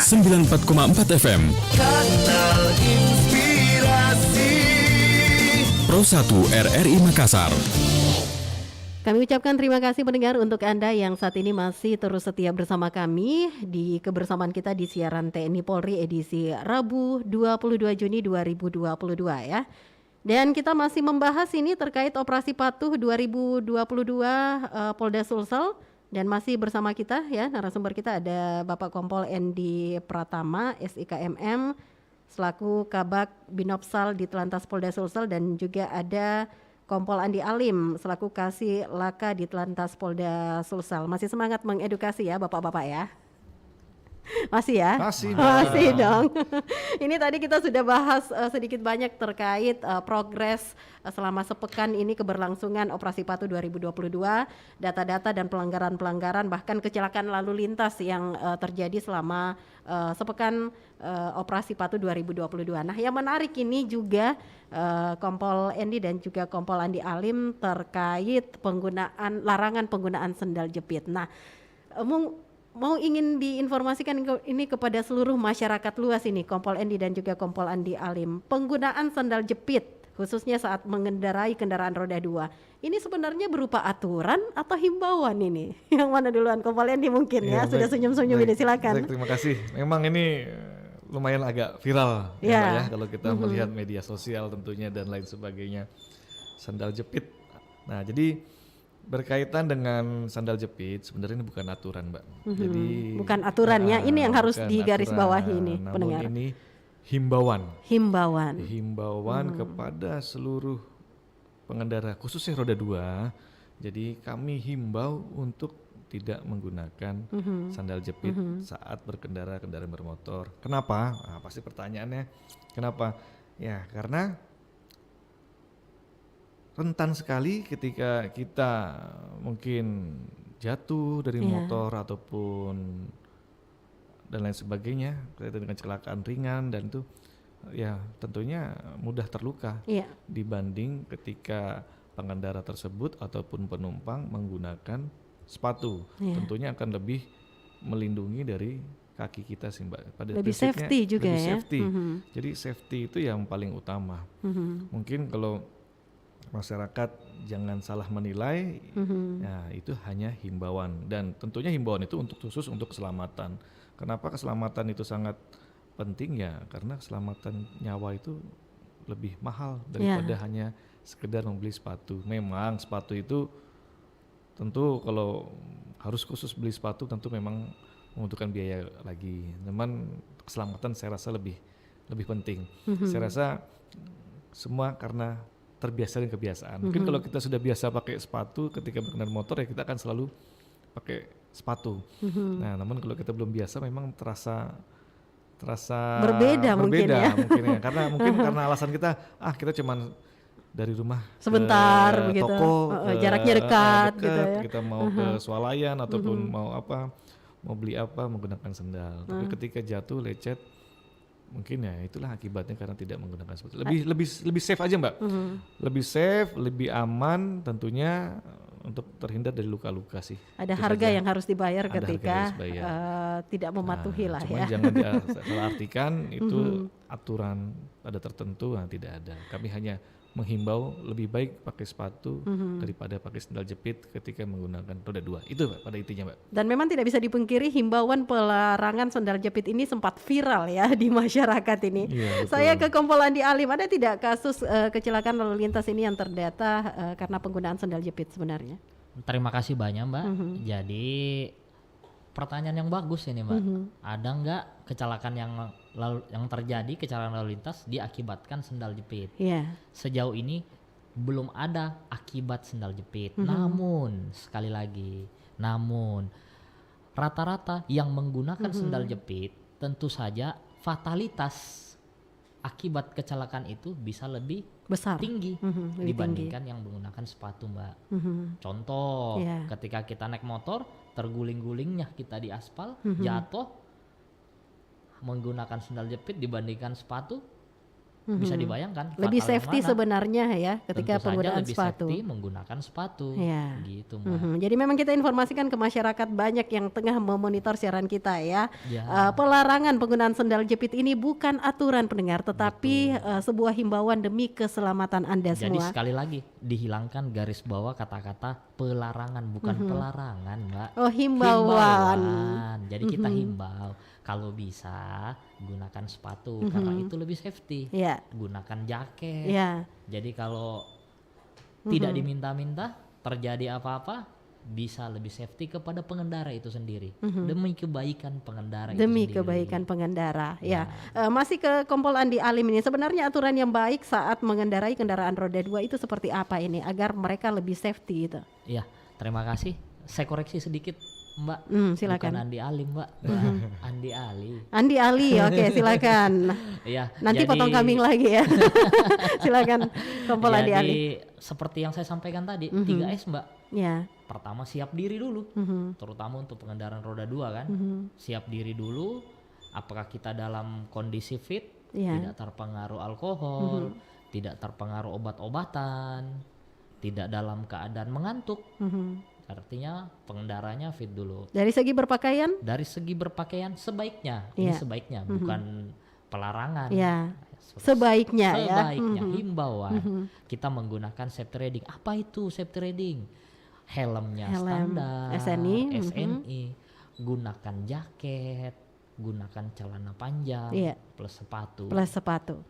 94,4 FM. Kanal Inspirasi Pro 1 RRI Makassar. Kami ucapkan terima kasih pendengar untuk Anda yang saat ini masih terus setia bersama kami di kebersamaan kita di siaran TNI Polri edisi Rabu 22 Juni 2022 ya. Dan kita masih membahas ini terkait operasi patuh 2022 Polda Sulsel, dan masih bersama kita ya, narasumber kita ada Bapak Kompol Endi Pratama SIKMM selaku Kabak Binopsal di Telantas Polda Sulsel, dan juga ada Kompol Andi Alim selaku Kasih Laka di Telantas Polda Sulsel. Masih semangat mengedukasi ya Bapak-bapak ya? Masih ya? Masih dong. Ini tadi kita sudah bahas sedikit banyak terkait progres selama sepekan ini keberlangsungan Operasi Patuh 2022, data-data dan pelanggaran-pelanggaran bahkan kecelakaan lalu lintas yang terjadi selama sepekan Operasi Patuh 2022. Nah, yang menarik ini juga Kompol Endi dan juga Kompol Andi Alim terkait larangan penggunaan sendal jepit. Nah, mau ingin diinformasikan ini kepada seluruh masyarakat luas ini, Kompol Endi dan juga Kompol Andi Alim, penggunaan sandal jepit khususnya saat mengendarai kendaraan roda 2 ini sebenarnya berupa aturan atau himbauan ini? Yang mana duluan, Kompol Endi mungkin ya, sudah senyum-senyum ini, silakan. Terima kasih. Memang ini lumayan agak viral ya kalau kita melihat media sosial tentunya dan lain sebagainya, sandal jepit. Nah, jadi berkaitan dengan sandal jepit sebenarnya ini bukan aturan, Mbak. Jadi bukan aturannya, ini yang harus digarisbawahi ini pendengar. Namun ini himbauan Himbauan kepada seluruh pengendara khususnya roda 2. Jadi kami himbau untuk tidak menggunakan sandal jepit saat berkendara kendaraan bermotor. Kenapa? Nah, pasti pertanyaannya kenapa? Ya karena rentan sekali ketika kita mungkin jatuh dari motor ataupun dan lain sebagainya kaitan dengan kecelakaan ringan, dan itu ya tentunya mudah terluka dibanding ketika pengendara tersebut ataupun penumpang menggunakan sepatu. Tentunya akan lebih melindungi dari kaki kita sih, Mbak. Pada lebih safety juga lebih ya. Safety. Jadi safety itu yang paling utama. Mungkin kalau masyarakat jangan salah menilai, ya itu hanya himbauan, dan tentunya himbauan itu khusus untuk keselamatan. Kenapa keselamatan itu sangat penting ya? Karena keselamatan nyawa itu lebih mahal daripada hanya sekedar membeli sepatu. Memang sepatu itu tentu kalau harus khusus beli sepatu tentu memang membutuhkan biaya lagi. Namun keselamatan saya rasa lebih penting. Saya rasa semua karena terbiasa dan kebiasaan. Mungkin kalau kita sudah biasa pakai sepatu ketika berkendara motor ya kita akan selalu pakai sepatu. Nah, namun kalau kita belum biasa memang terasa berbeda mungkin ya. Karena alasan kita kita cuman dari rumah sebentar ke begitu. Toko, jaraknya dekat gitu ya. Kita mau ke swalayan ataupun mau beli apa menggunakan sendal. Tapi ketika jatuh lecet mungkin ya itulah akibatnya karena tidak menggunakan sepatu. Lebih safe aja, Mbak. Lebih safe, lebih aman tentunya untuk terhindar dari luka-luka sih. Ada harga yang harus dibayar ketika tidak mematuhi lah ya. Jangan salah artikan itu aturan pada tertentu, tidak ada. Kami hanya menghimbau lebih baik pakai sepatu daripada pakai sandal jepit ketika menggunakan roda 2. Itu Mbak, pada intinya, Mbak. Dan memang tidak bisa dipungkiri himbauan pelarangan sandal jepit ini sempat viral ya di masyarakat ini. Saya ke Kompol Andi Alim, ada tidak kasus kecelakaan lalu lintas ini yang terdata karena penggunaan sandal jepit sebenarnya? Terima kasih banyak, Mbak. Jadi pertanyaan yang bagus ini, Mbak. Ada nggak kecelakaan yang terjadi, kecelakaan lalu lintas diakibatkan sendal jepit? Sejauh ini belum ada akibat sendal jepit. Namun sekali lagi, rata-rata yang menggunakan sendal jepit tentu saja fatalitas akibat kecelakaan itu bisa lebih besar, tinggi dibandingkan yang menggunakan sepatu, Mbak. Contoh, ketika kita naik motor, terguling-gulingnya kita di aspal, jatuh, menggunakan sendal jepit dibandingkan sepatu, Bisa dibayangkan Lebih fatal yang safety mana? sebenarnya ya ketika Tentu saja penggunaan lebih sepatu. safety menggunakan sepatu. Ya. Gitu, Mbak. Jadi memang kita informasikan ke masyarakat banyak yang tengah memonitor siaran kita ya. Ya. Pelarangan penggunaan sendal jepit ini bukan aturan pendengar, tetapi sebuah himbauan demi keselamatan Anda Jadi semua. sekali lagi dihilangkan garis bawah kata-kata pelarangan, bukan pelarangan, Mbak. Oh, himbauan. Jadi kita himbau kalau bisa gunakan sepatu karena itu lebih safety. Ya. Gunakan jaket. Ya. Jadi kalau tidak diminta-minta terjadi apa-apa bisa lebih safety kepada pengendara itu sendiri demi kebaikan pengendara Demi itu sendiri. kebaikan pengendara. Ya. Masih ke Kompol Andi Alim ini. Sebenarnya aturan yang baik saat mengendarai kendaraan roda 2 itu seperti apa ini agar mereka lebih safety itu? Iya, terima kasih. Saya koreksi sedikit, Mbak. Silakan. Bukan Andi Alim, Mbak. Andi Ali. Andi Ali, oke, silakan. Iya. Nanti jadi- potong kambing lagi ya. Silakan Kompol Andi Ali. Jadi seperti yang saya sampaikan tadi, 3S, Mbak. Ya. Pertama siap diri dulu, terutama untuk pengendaraan roda 2 kan. Siap diri dulu, apakah kita dalam kondisi fit, Ya. tidak terpengaruh alkohol, tidak terpengaruh obat-obatan, tidak dalam keadaan mengantuk. Artinya pengendaranya fit dulu. Dari segi berpakaian? Dari segi berpakaian sebaiknya, ini Ya. sebaiknya bukan pelarangan. Ya. Sebaiknya ya. Sebaiknya himbauan kita menggunakan safety riding. Apa itu safety riding? Helmnya Helm standar, SNI, SNI, gunakan jaket, gunakan celana panjang Iya. plus sepatu. Plus sepatu.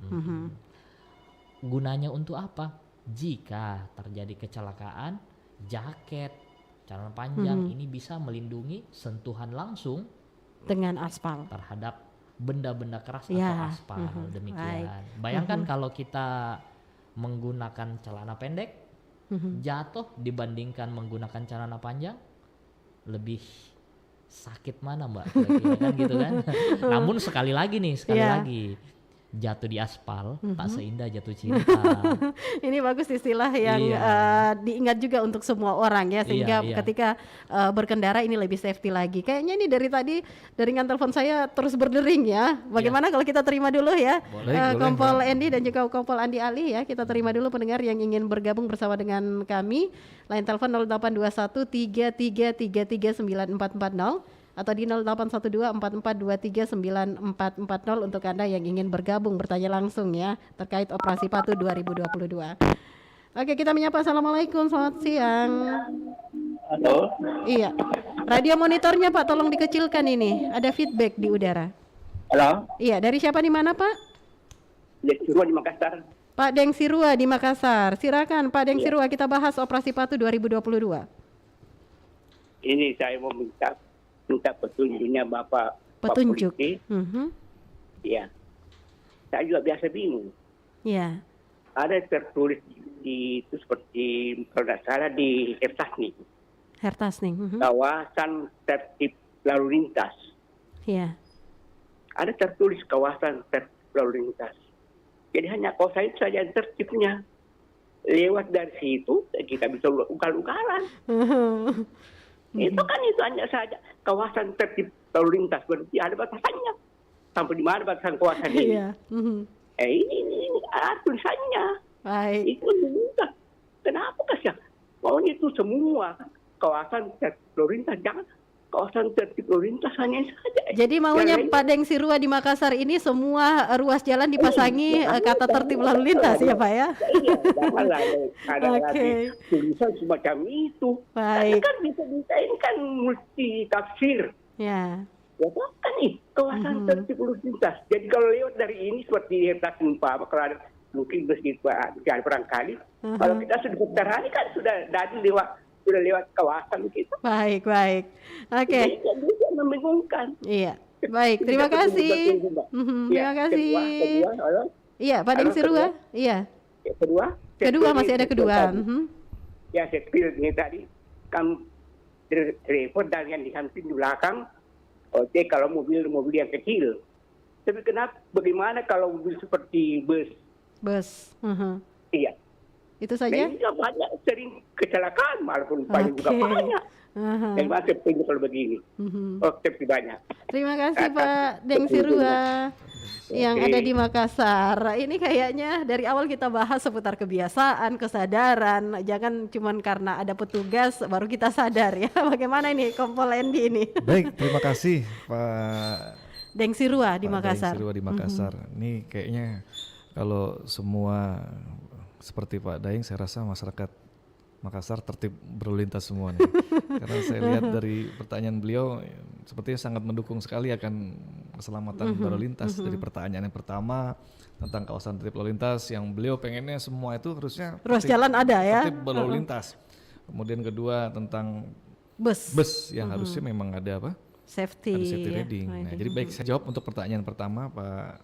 Gunanya untuk apa? Jika terjadi kecelakaan, jaket, celana panjang ini bisa melindungi sentuhan langsung Dengan aspal. terhadap benda-benda keras Ya, atau aspal. Demikian. baik. Bayangkan kalau kita menggunakan celana pendek, jatuh dibandingkan menggunakan celana panjang, lebih sakit mana, Mbak? Kira-kira kan gitu kan. Namun sekali lagi Ya. jatuh di aspal tak seindah jatuh cinta. Ini bagus istilah yang diingat juga untuk semua orang ya, sehingga Iya. ketika berkendara ini lebih safety lagi. Kayaknya ini dari tadi jaringan telepon saya terus berdering ya. Bagaimana kalau kita terima dulu ya, Boleh, Kompol Mbak. Endi dan juga Kompol Andi Ali ya. Kita terima dulu pendengar yang ingin bergabung bersama dengan kami. Line telepon 0821 33339440 atau di 081244239440 untuk Anda yang ingin bergabung bertanya langsung ya terkait operasi patuh 2022. Oke, kita menyapa. Assalamualaikum, selamat siang. Halo. Iya. Radio monitornya Pak tolong dikecilkan ini. Ada feedback di udara. Halo. Iya, dari siapa di mana Pak? Dek Sirwa di Makassar. Pak Deng Sirua di Makassar. Silakan Pak Deng Sirua, kita bahas operasi patuh 2022. Ini saya mau minta petunjuknya Bapak. Petunjuk. Pak Polisi. Iya. Saya juga biasa bingung. Iya. Ada tertulis di itu seperti kalau tidak salah di Hertasni. Hertasning. Kawasan tertib lalu lintas. Iya. Ada tertulis kawasan tertib lalu lintas. Jadi hanya kawasan itu saja yang tertibnya. Lewat dari situ kita bisa ugal-ugalan. Itu kan itu hanya saja kawasan tertib lalu lintas, berarti ada batasannya. Sampai di mana batasan kawasan ini? Iya. Ini ada tulisannya. Baik. Itu mudah. Kenapa kasih? Maunya itu semua kawasan tertib lalu lintas, jangan kawasan tertib lalu lintas hanya saja. Jadi maunya Pak Deng Sirua di Makassar ini semua ruas jalan dipasangi kata tertib lalu lintas ya Pak ya? Iya, janganlah ada Oke. lagi tulisan semacam itu. Baik. Kan bisa ini kan multi tafsir. Ya. Ya kan nih kawasan tertib lalu lintas. Jadi kalau lewat dari ini seperti Hertas Umpama, kalau ada mungkin begitu jalan barangkali. Kalau kita sudah berterani kan sudah lewat kawasan kita. Baik. Oke. Jadi bisa membingungkan. Iya. Baik, terima kasih. Terima kasih. Kedua, Iya, Pak Deng Sirua. Iya. Kedua masih ada kedua. Ya, saya pilih ini tadi kan repot dan yang di samping di belakang. Oke, kalau mobil yang kecil. Tapi bagaimana kalau mobil seperti bus? Bus. Iya. Itu saja? Nah, ini banyak sering kecelakaan walaupun banyak juga banyak. Dan masih punya kalau begini. Oke, banyak. Terima kasih Pak Deng Sirua yang ada di Makassar. Ini kayaknya dari awal kita bahas seputar kebiasaan, kesadaran. Jangan cuman karena ada petugas baru kita sadar ya. Bagaimana ini Kompol Endi ini? Baik, terima kasih Pak Deng Sirua di Pak Makassar. Deng Sirua di Makassar. Ini kayaknya kalau semua seperti Pak Daeng, saya rasa masyarakat Makassar tertib berlalu lintas semua nih. Karena saya lihat dari pertanyaan beliau sepertinya sangat mendukung sekali akan keselamatan berlalu lintas. Dari pertanyaan yang pertama tentang kawasan tertib berlalu lintas, yang beliau pengennya semua itu harusnya Ruas jalan ada ya. tertib berlalu lintas. Kemudian kedua tentang bus yang harusnya memang ada apa? Safety. Ada safety reading. Nah, jadi baik, saya jawab untuk pertanyaan pertama Pak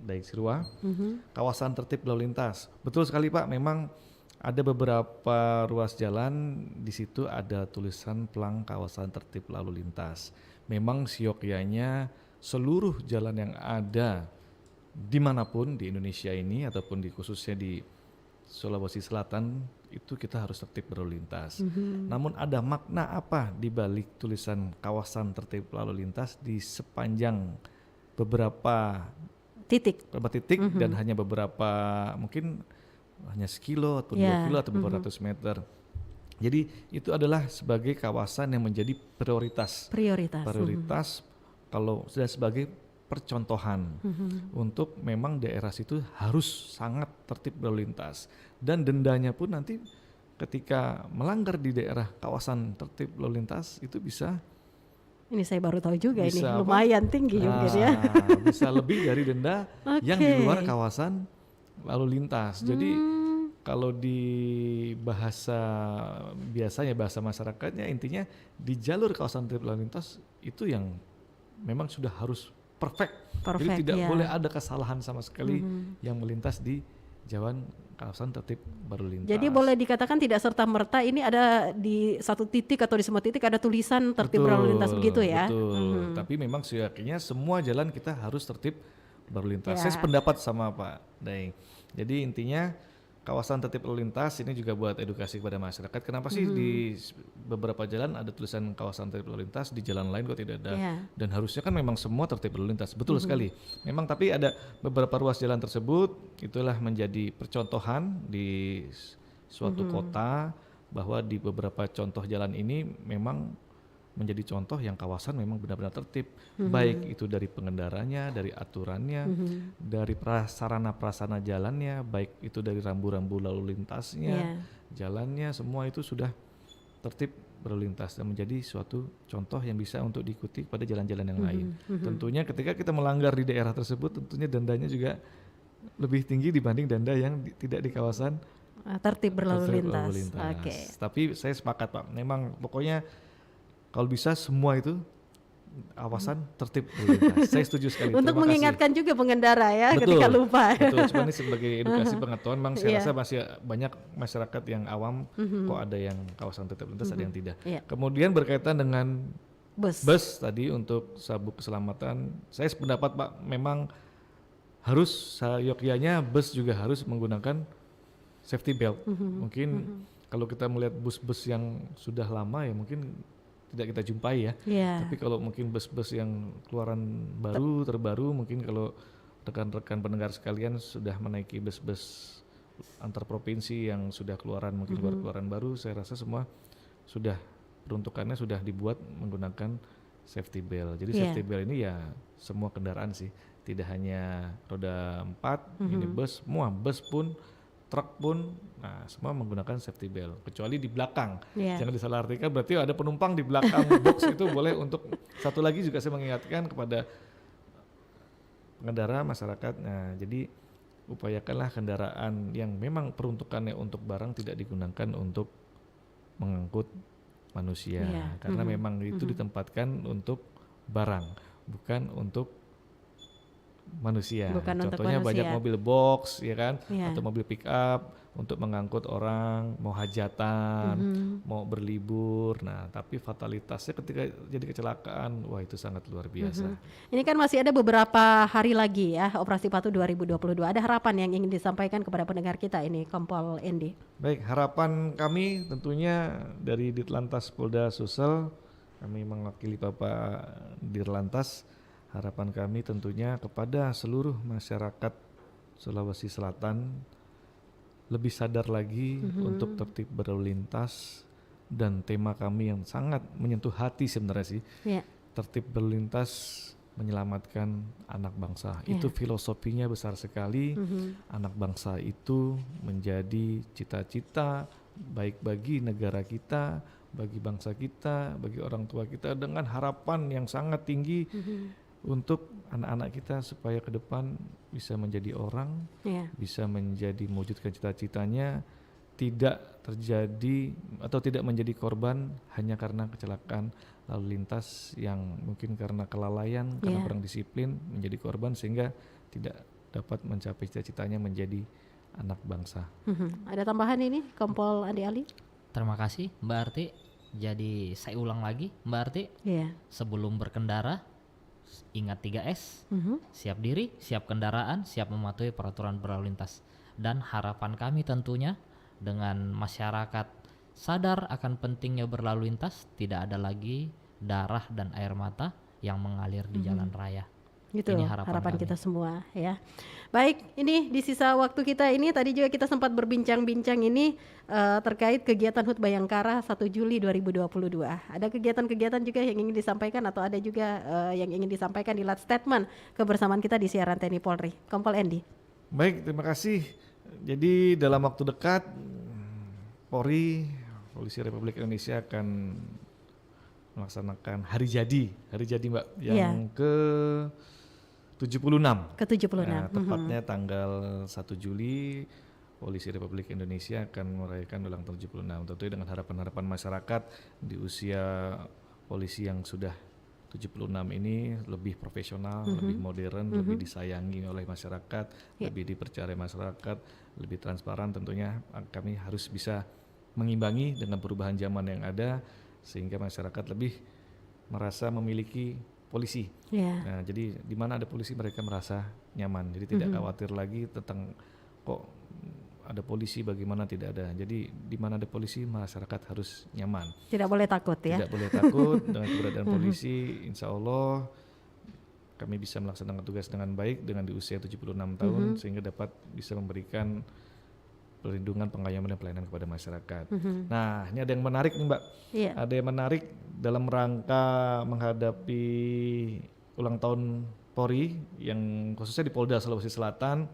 Daeng Sirua. Kawasan tertib berlalu lintas. Betul sekali Pak, memang ada beberapa ruas jalan di situ ada tulisan pelang kawasan tertib lalu lintas. Memang siokianya seluruh jalan yang ada dimanapun di Indonesia ini ataupun khususnya di Sulawesi Selatan itu kita harus tertib berlalu lintas. Namun ada makna apa di balik tulisan kawasan tertib lalu lintas di sepanjang beberapa titik dan hanya beberapa mungkin hanya sekilo atau 2 kilo atau beberapa ratus meter. Jadi itu adalah sebagai kawasan yang menjadi prioritas kalau sudah sebagai percontohan untuk memang daerah situ harus sangat tertib berlalu lintas, dan dendanya pun nanti ketika melanggar di daerah kawasan tertib lalu lintas itu bisa, ini saya baru tahu juga, ini lumayan tinggi juga ya. Bisa lebih dari denda yang di luar kawasan lalu lintas. Jadi kalau di bahasa biasanya, bahasa masyarakatnya, intinya di jalur kawasan tertib lalu lintas itu yang memang sudah harus perfect. Jadi tidak boleh ada kesalahan sama sekali yang melintas di jalan kawasan tertib berlalu lintas. Jadi boleh dikatakan tidak serta merta ini ada di satu titik atau di semua titik ada tulisan tertib berlalu lintas begitu ya. Betul. Tapi memang sejatinya semua jalan kita harus tertib berlalu lintas. Saya sependapat sama Pak Daeng. Jadi intinya kawasan tertib lalu lintas ini juga buat edukasi kepada masyarakat. Kenapa sih di beberapa jalan ada tulisan kawasan tertib lalu lintas, di jalan lain kok tidak ada? Dan harusnya kan memang semua tertib lalu lintas. Betul sekali. Memang tapi ada beberapa ruas jalan tersebut itulah menjadi percontohan di suatu kota bahwa di beberapa contoh jalan ini memang menjadi contoh yang kawasan memang benar-benar tertib, baik itu dari pengendaranya, dari aturannya, dari prasarana jalannya, baik itu dari rambu-rambu lalu lintasnya, jalannya, semua itu sudah tertib berlalu lintas dan menjadi suatu contoh yang bisa untuk diikuti pada jalan-jalan yang lain. Tentunya ketika kita melanggar di daerah tersebut, tentunya dendanya juga lebih tinggi dibanding denda yang tidak di kawasan tertib berlalu lintas. Tapi saya sepakat Pak, memang pokoknya kalau bisa semua itu kawasan tertib berlalu lintas. Saya setuju sekali. Untuk mengingatkan juga pengendara ya ketika lupa. Betul, cuma ini sebagai edukasi pengetahuan, memang saya rasa masih banyak masyarakat yang awam kok ada yang kawasan tertib lintas, ada yang tidak. Kemudian berkaitan dengan bus tadi untuk sabuk keselamatan, saya sependapat Pak, memang harus sayogyanya bus juga harus menggunakan safety belt. Mungkin kalau kita melihat bus-bus yang sudah lama ya mungkin tidak kita jumpai ya. Tapi kalau mungkin bus-bus yang keluaran baru, terbaru, mungkin kalau rekan-rekan pendengar sekalian sudah menaiki bus-bus antar provinsi yang sudah keluaran, mungkin keluaran baru, saya rasa semua sudah peruntukannya sudah dibuat menggunakan safety belt. Jadi safety belt ini ya semua kendaraan sih, tidak hanya roda 4, minibus, semua bus pun, truk pun, nah semua menggunakan safety belt, kecuali di belakang. Jangan disalahartikan, berarti ada penumpang di belakang box itu boleh untuk, satu lagi juga saya mengingatkan kepada pengendara masyarakat, nah jadi upayakanlah kendaraan yang memang peruntukannya untuk barang tidak digunakan untuk mengangkut manusia, karena memang itu ditempatkan untuk barang, bukan untuk manusia. Bukan untuk Contohnya banyak manusia. mobil box ya kan, Iya. atau mobil pick up untuk mengangkut orang mau hajatan, mau berlibur. Nah, tapi fatalitasnya ketika jadi kecelakaan, wah itu sangat luar biasa. Ini kan masih ada beberapa hari lagi ya Operasi Patuh 2022. Ada harapan yang ingin disampaikan kepada pendengar kita ini, Kompol Endi? Baik, harapan kami tentunya dari Ditlantas Polda Sulsel, kami mewakili Bapak Dirlantas, harapan kami tentunya kepada seluruh masyarakat Sulawesi Selatan lebih sadar lagi untuk tertib berlalu lintas, dan tema kami yang sangat menyentuh hati sebenarnya sih, Ya. tertib berlalu lintas menyelamatkan anak bangsa. Ya. Itu filosofinya besar sekali. Anak bangsa itu menjadi cita-cita baik bagi negara kita, bagi bangsa kita, bagi orang tua kita, dengan harapan yang sangat tinggi untuk anak-anak kita supaya ke depan bisa menjadi orang, Ya. bisa menjadi mewujudkan cita-citanya, tidak terjadi atau tidak menjadi korban hanya karena kecelakaan lalu lintas yang mungkin karena kelalaian, karena Ya. kurang disiplin menjadi korban sehingga tidak dapat mencapai cita-citanya menjadi anak bangsa. Ada tambahan ini, Kompol Andi Ali? Terima kasih Mbak Arti. Jadi saya ulang lagi Mbak Arti, Iya. sebelum berkendara ingat 3S, siap diri, siap kendaraan, siap mematuhi peraturan berlalu lintas. Dan harapan kami tentunya dengan masyarakat sadar akan pentingnya berlalu lintas, tidak ada lagi darah dan air mata yang mengalir di jalan raya. Gitu Ini harapan kami. kita semua ya. Baik, ini di sisa waktu kita ini tadi juga kita sempat berbincang-bincang ini terkait kegiatan HUT Bayangkara 1 Juli 2022. Ada kegiatan-kegiatan juga yang ingin disampaikan atau ada juga yang ingin disampaikan di last statement kebersamaan kita di siaran TNI Polri. Kompol Endi. Baik, terima kasih. Jadi dalam waktu dekat Polri, Polisi Republik Indonesia akan melaksanakan hari jadi Mbak, yang ke 76. Ke-76. Nah, tepatnya tanggal 1 Juli Polisi Republik Indonesia akan merayakan ulang tahun 76. Tentunya dengan harapan-harapan masyarakat di usia polisi yang sudah 76 ini lebih profesional, lebih modern, lebih disayangi oleh masyarakat, lebih dipercaya masyarakat, lebih transparan. Tentunya kami harus bisa mengimbangi dengan perubahan zaman yang ada sehingga masyarakat lebih merasa memiliki polisi. Yeah. Nah, jadi di mana ada polisi mereka merasa nyaman. Jadi tidak khawatir lagi tentang kok ada polisi bagaimana, tidak ada. Jadi di mana ada polisi masyarakat harus nyaman. Tidak boleh takut ya. Tidak boleh takut dengan keberadaan polisi. Insya Allah kami bisa melaksanakan tugas dengan baik dengan di usia 76 tahun sehingga dapat bisa memberikan perlindungan, pengayoman dan pelayanan kepada masyarakat. Nah, ini ada yang menarik nih Mbak. Iya. Ada yang menarik dalam rangka menghadapi ulang tahun Polri yang khususnya di Polda Sulawesi Selatan.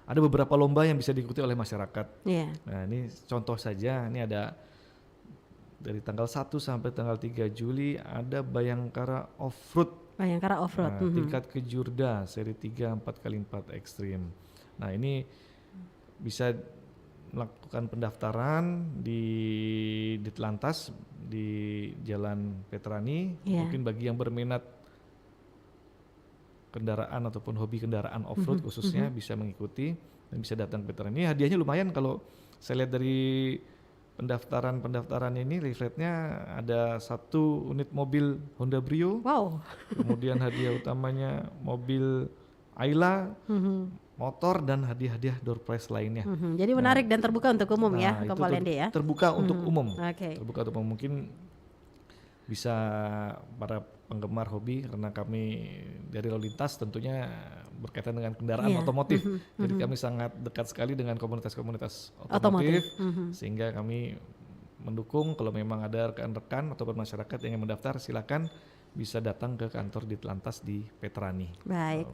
Ada beberapa lomba yang bisa diikuti oleh masyarakat. Iya. Nah, ini contoh saja, ini ada dari tanggal 1 sampai tanggal 3 Juli ada Bayangkara Off-Road. Bayangkara Off-Road. Nah, tingkat kejurda seri 3 4x4 ekstrim. Nah, ini bisa melakukan pendaftaran di Ditlantas di Jalan Veterani. Yeah. Mungkin bagi yang berminat kendaraan ataupun hobi kendaraan off-road khususnya bisa mengikuti dan bisa datang ke Veterani. Hadiahnya lumayan kalau saya lihat dari pendaftaran ini, leafletnya ada 1 unit mobil Honda Brio. Wow. Kemudian hadiah utamanya mobil Ayla, motor dan hadiah-hadiah door prize lainnya. Jadi menarik dan terbuka untuk umum ya, itu Kompol Endi ya. terbuka untuk umum. Oke. Terbuka untuk umum, mungkin bisa para penggemar hobi karena kami dari lalu lintas tentunya berkaitan dengan kendaraan Iya. otomotif. Jadi kami sangat dekat sekali dengan komunitas-komunitas otomotif. Sehingga kami mendukung kalau memang ada rekan-rekan ataupun masyarakat yang ingin mendaftar silakan bisa datang ke kantor Ditlantas di Veterani. Baik.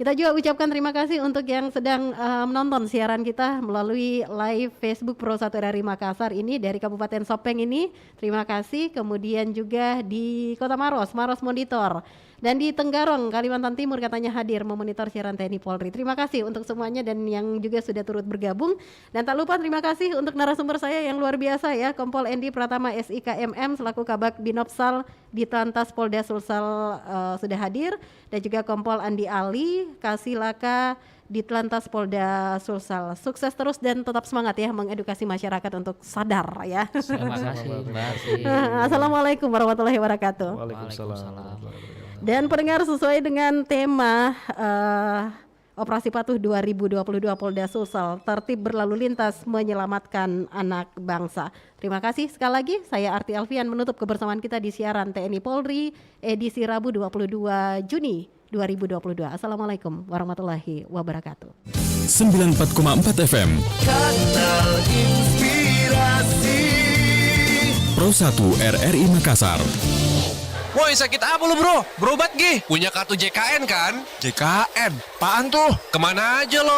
Kita juga ucapkan terima kasih untuk yang sedang menonton siaran kita melalui live Facebook Pro 1 RRI Makassar ini dari Kabupaten Sopeng ini. Terima kasih. Kemudian juga di Kota Maros Monitor. Dan di Tenggarong, Kalimantan Timur katanya hadir memonitor siaran TNI Polri. Terima kasih untuk semuanya dan yang juga sudah turut bergabung. Dan tak lupa terima kasih untuk narasumber saya yang luar biasa ya, Kompol Endi Pratama SIKMM selaku Kabak Binopsal di Telantas Polda Sulsel sudah hadir, dan juga Kompol Andi Ali Kasilaka di Telantas Polda Sulsel. Sukses terus dan tetap semangat ya mengedukasi masyarakat untuk sadar ya. Terima kasih Mbak Asri. Assalamualaikum warahmatullahi wabarakatuh. Waalaikumsalam. Dan pendengar, sesuai dengan tema Operasi Patuh 2022 Polda Sulsel, tertib berlalu lintas menyelamatkan anak bangsa. Terima kasih sekali lagi, saya Arti Alfian menutup kebersamaan kita di siaran TNI Polri edisi Rabu 22 Juni 2022. Assalamualaikum warahmatullahi wabarakatuh. 94,4 FM Kanal Inspirasi Pro 1 RRI Makassar. Woi, sakit apa lu bro? Berobat gih? Punya kartu JKN kan? JKN? Apaan tuh? Kemana aja lo?